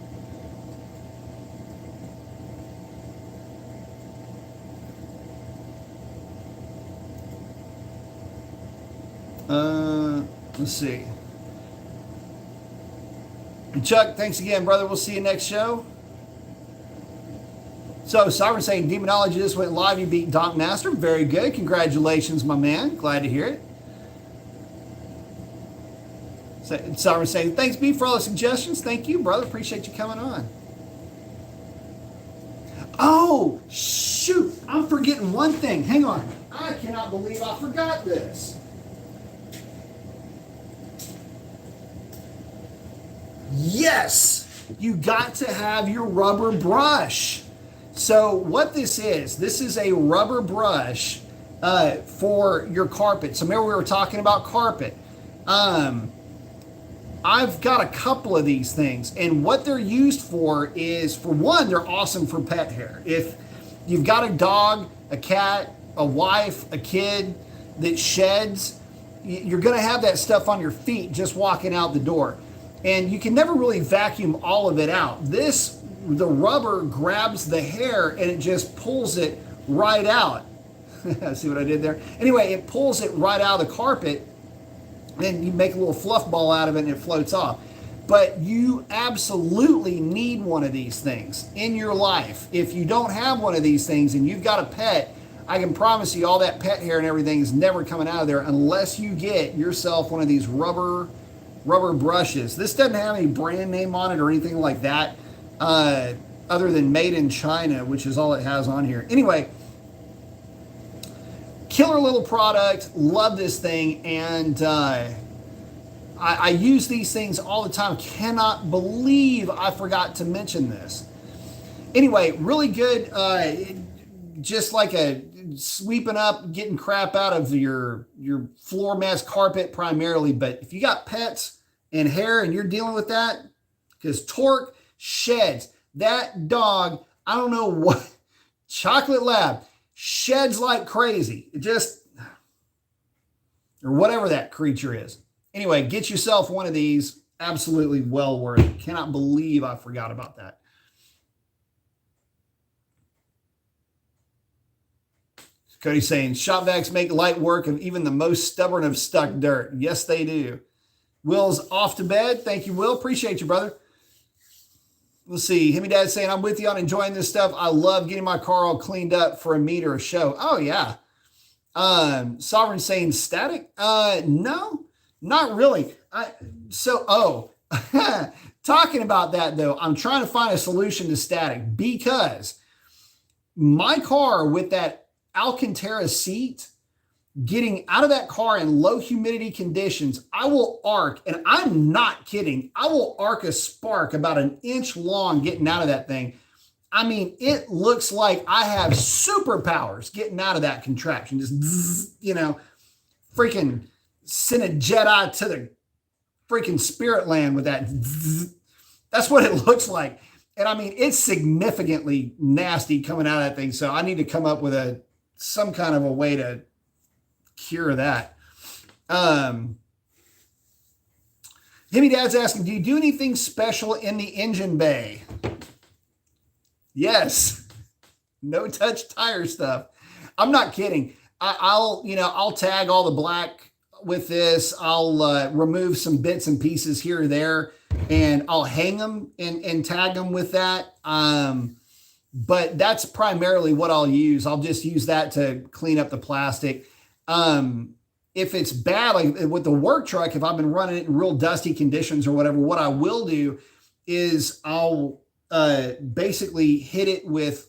Let's see. Chuck, thanks again, brother. We'll see you next show. So, Sovereign saying, Demonology just went live. You beat Donk Master. Very good. Congratulations, my man. Glad to hear it. Sovereign saying, thanks, B, for all the suggestions. Thank you, brother. Appreciate you coming on. Oh, shoot. I'm forgetting one thing. Hang on. I cannot believe I forgot this. Yes. You got to have your rubber brush. So what this is a rubber brush for your carpet. So remember we were talking about carpet. I've got a couple of these things, and what they're used for is, for one, they're awesome for pet hair. If you've got a dog, a cat, a wife, a kid that sheds, you're going to have that stuff on your feet just walking out the door. And you can never really vacuum all of it out. The rubber grabs the hair and it just pulls it right out. See what I did there? Anyway, it pulls it right out of the carpet, and you make a little fluff ball out of it and it floats off. But you absolutely need one of these things in your life. If you don't have one of these things and you've got a pet, I can promise you all that pet hair and everything is never coming out of there unless you get yourself one of these rubber brushes. This doesn't have any brand name on it or anything like that. Other than made in China, which is all it has on here. Anyway, killer little product. Love this thing. And I use these things all the time. Cannot believe I forgot to mention this. Anyway, really good. Just like a sweeping up, getting crap out of your floor mess, carpet primarily. But if you got pets and hair and you're dealing with that, because Torque sheds. That dog, I don't know what, Chocolate Lab, sheds like crazy. It just, or whatever that creature is. Anyway, get yourself one of these. Absolutely well worth it. Cannot believe I forgot about that. Cody saying, shop vacs make light work of even the most stubborn of stuck dirt. Yes, they do. Will's off to bed. Thank you, Will. Appreciate you, brother. Let's see. Himmy Dad saying, I'm with you on enjoying this stuff. I love getting my car all cleaned up for a meet or a show. Oh, yeah. Sovereign saying static. No, not really. Talking about that though, I'm trying to find a solution to static because my car with that Alcantara seat, getting out of that car in low humidity conditions, I will arc, and I'm not kidding, I will arc a spark about an inch long getting out of that thing. I mean, it looks like I have superpowers getting out of that contraption. Just, freaking send a Jedi to the freaking spirit land with that. That's what it looks like. And I mean, it's significantly nasty coming out of that thing. So I need to come up with some kind of a way to cure that. Himmy Dad's asking, do you do anything special in the engine bay? Yes. No touch tire stuff. I'm not kidding. I'll tag all the black with this. I'll remove some bits and pieces here or there, and I'll hang them and tag them with that. But that's primarily what I'll use. I'll just use that to clean up the plastic. If it's bad, like with the work truck, if I've been running it in real dusty conditions or whatever, what I will do is I'll basically hit it with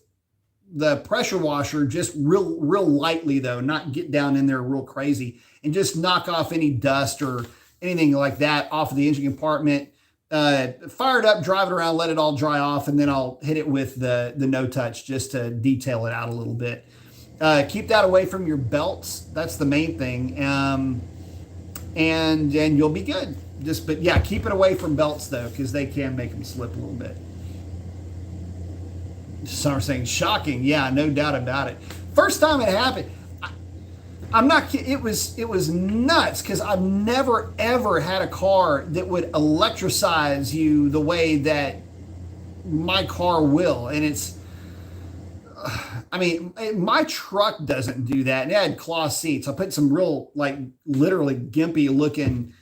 the pressure washer, just real lightly though, not get down in there real crazy, and just knock off any dust or anything like that off of the engine compartment. Fire it up, drive it around, let it all dry off, and then I'll hit it with the no touch just to detail it out a little bit. Keep that away from your belts. That's the main thing. And you'll be good. But yeah, keep it away from belts though, because they can make them slip a little bit. Some are saying shocking. Yeah, no doubt about it. First time it happened, I'm not kidding. It was nuts because I've never ever had a car that would electricize you the way that my car will. And it's, I mean, my truck doesn't do that. And it had cloth seats. I put some real, like, literally gimpy looking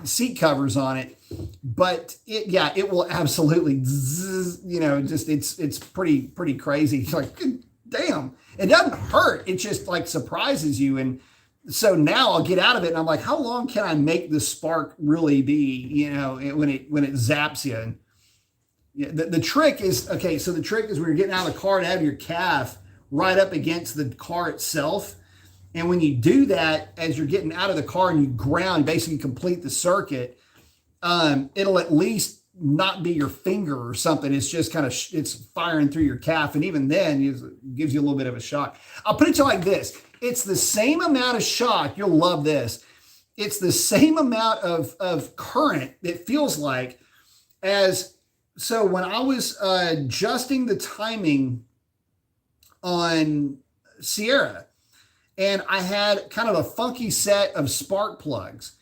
seat covers on it, but it will absolutely, it's pretty crazy. It's like, damn, it doesn't hurt. It just like surprises you. And so now I'll get out of it and I'm like, how long can I make the spark really be, when it zaps you? And the trick is, okay, so the trick is when you're getting out of the car to have your calf right up against the car itself. And when you do that, as you're getting out of the car and you ground, basically complete the circuit, it'll at least not be your finger or something. It's just kind of, it's firing through your calf. And even then it gives you a little bit of a shock. I'll put it to you like this. It's the same amount of shock. You'll love this. It's the same amount of current, it feels like, so when I was adjusting the timing on Sierra, and I had kind of a funky set of spark plugs.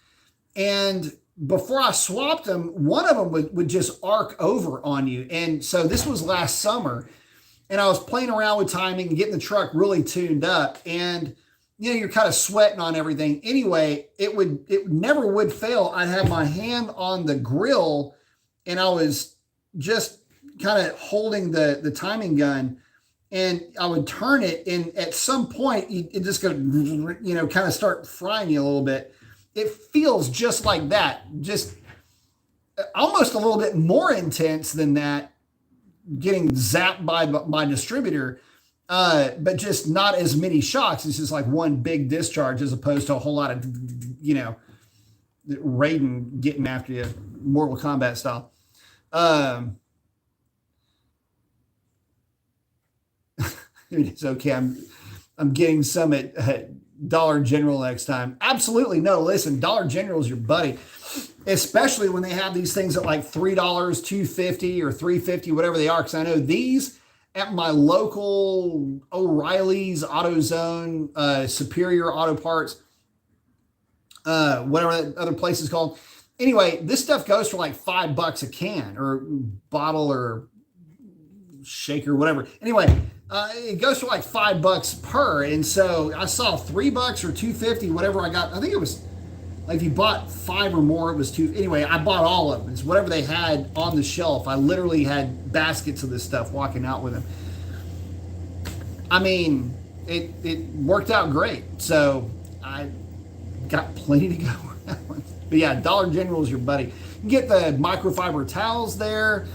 And before I swapped them, one of them would just arc over on you. And so this was last summer. And I was playing around with timing and getting the truck really tuned up. And, you're kind of sweating on everything. Anyway, it never would fail. I'd have my hand on the grill and I was just kind of holding the timing gun. And I would turn it, and at some point, it just go, kind of start frying you a little bit. It feels just like that, just almost a little bit more intense than that, getting zapped by my distributor, but just not as many shocks. It's just like one big discharge as opposed to a whole lot of, Raiden getting after you, Mortal Kombat style. It's okay. I'm getting some at Dollar General next time. Absolutely. No, listen, Dollar General is your buddy, especially when they have these things at like $3, $2.50 or $3.50, whatever they are. Because I know these at my local O'Reilly's, AutoZone, Superior Auto Parts, whatever that other place is called. Anyway, this stuff goes for like $5 a can or bottle or shaker, whatever. Anyway, It goes for like $5 per. And so I saw $3 or $2.50, whatever I got. I think it was like if you bought 5 or more, it was $2. Anyway, I bought all of them. It's whatever they had on the shelf. I literally had baskets of this stuff walking out with them. I mean, it worked out great. So I got plenty to go around. But yeah, Dollar General is your buddy. You can get the microfiber towels there.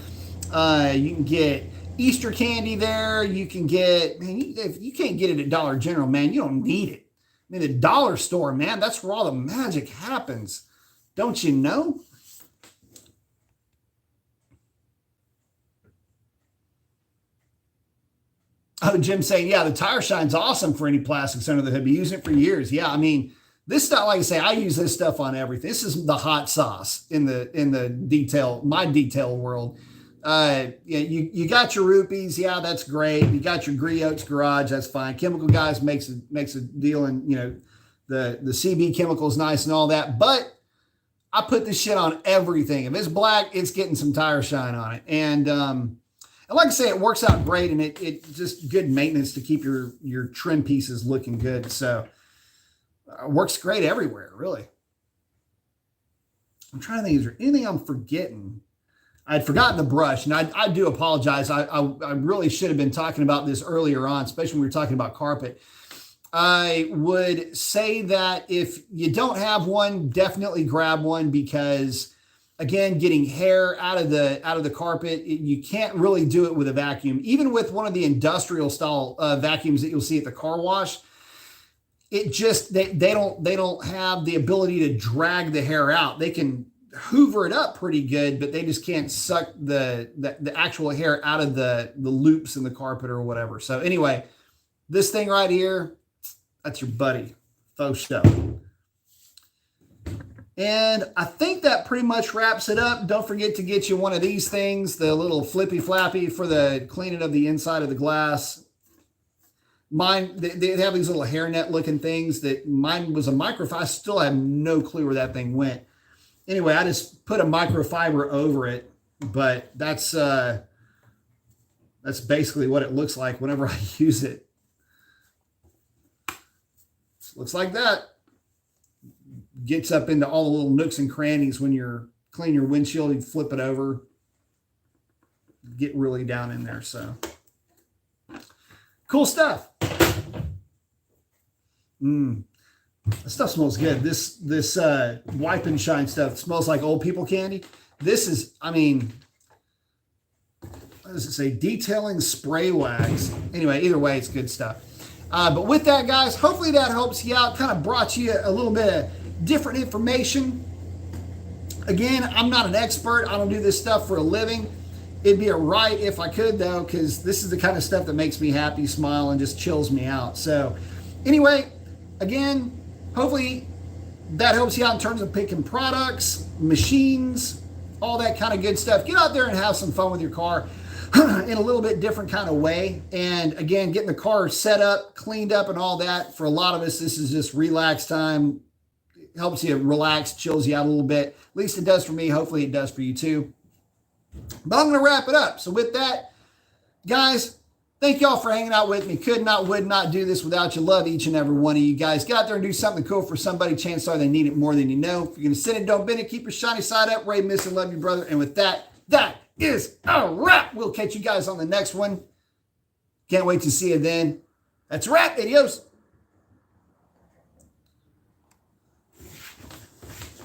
You can get Easter candy there. You can get, man, if you can't get it at Dollar General, man, you don't need it. I mean, the dollar store, man, that's where all the magic happens. Don't you know? Oh, Jim's saying, yeah, the tire shine's awesome for any plastics under the hood. Been using it for years. Yeah, I mean, this stuff, like I say, I use this stuff on everything. This is the hot sauce in the detail, my detail world. Yeah, you got your rupees, yeah, that's great. You got your Griots Garage, that's fine. Chemical Guys makes a deal, and you know the CB chemical is nice and all that. But I put this shit on everything. If it's black, it's getting some tire shine on it, and like I say, it works out great, and it just good maintenance to keep your trim pieces looking good. So it works great everywhere, really. I'm trying to think, is there anything I'm forgetting? I'd forgotten the brush, and I do apologize. I really should have been talking about this earlier on, especially when we were talking about carpet. I would say that if you don't have one, definitely grab one, because again, getting hair out of the carpet, you can't really do it with a vacuum. Even with one of the industrial style vacuums that you'll see at the car wash, it just they don't have the ability to drag the hair out. They can hoover it up pretty good, but they just can't suck the actual hair out of the loops in the carpet or whatever. So anyway, this thing right here, that's your buddy, faux show. And I think that pretty much wraps it up. Don't forget to get you one of these things, the little flippy flappy for the cleaning of the inside of the glass. Mine, they have these little hairnet looking things. That mine was a microfiber. I still have no clue where that thing went. Anyway, I just put a microfiber over it, but that's basically what it looks like whenever I use it. Looks like that. Gets up into all the little nooks and crannies when you're cleaning your windshield. You flip it over, get really down in there. So cool stuff. This stuff smells good. This wipe and shine stuff smells like old people candy. This is, I mean, what does it say? Detailing spray wax. Anyway, either way, it's good stuff. But with that, guys, hopefully that helps you out. Kind of brought you a little bit of different information. Again, I'm not an expert. I don't do this stuff for a living. It'd be a right if I could, though, because this is the kind of stuff that makes me happy, smile, and just chills me out. So anyway, again, hopefully that helps you out in terms of picking products, machines, all that kind of good stuff. Get out there and have some fun with your car in a little bit different kind of way. And again, getting the car set up, cleaned up, and all that. For a lot of us, this is just relax time. It helps you relax, chills you out a little bit. At least it does for me. Hopefully it does for you too. But I'm going to wrap it up. So with that, guys, thank y'all for hanging out with me. Would not do this without you. Love each and every one of you guys. Get out there and do something cool for somebody. Chances are they need it more than you know. If you're going to sit and don't bend it, keep your shiny side up. Ray, miss and love you, brother. And with that, that is a wrap. We'll catch you guys on the next one. Can't wait to see you then. That's a wrap. Adios.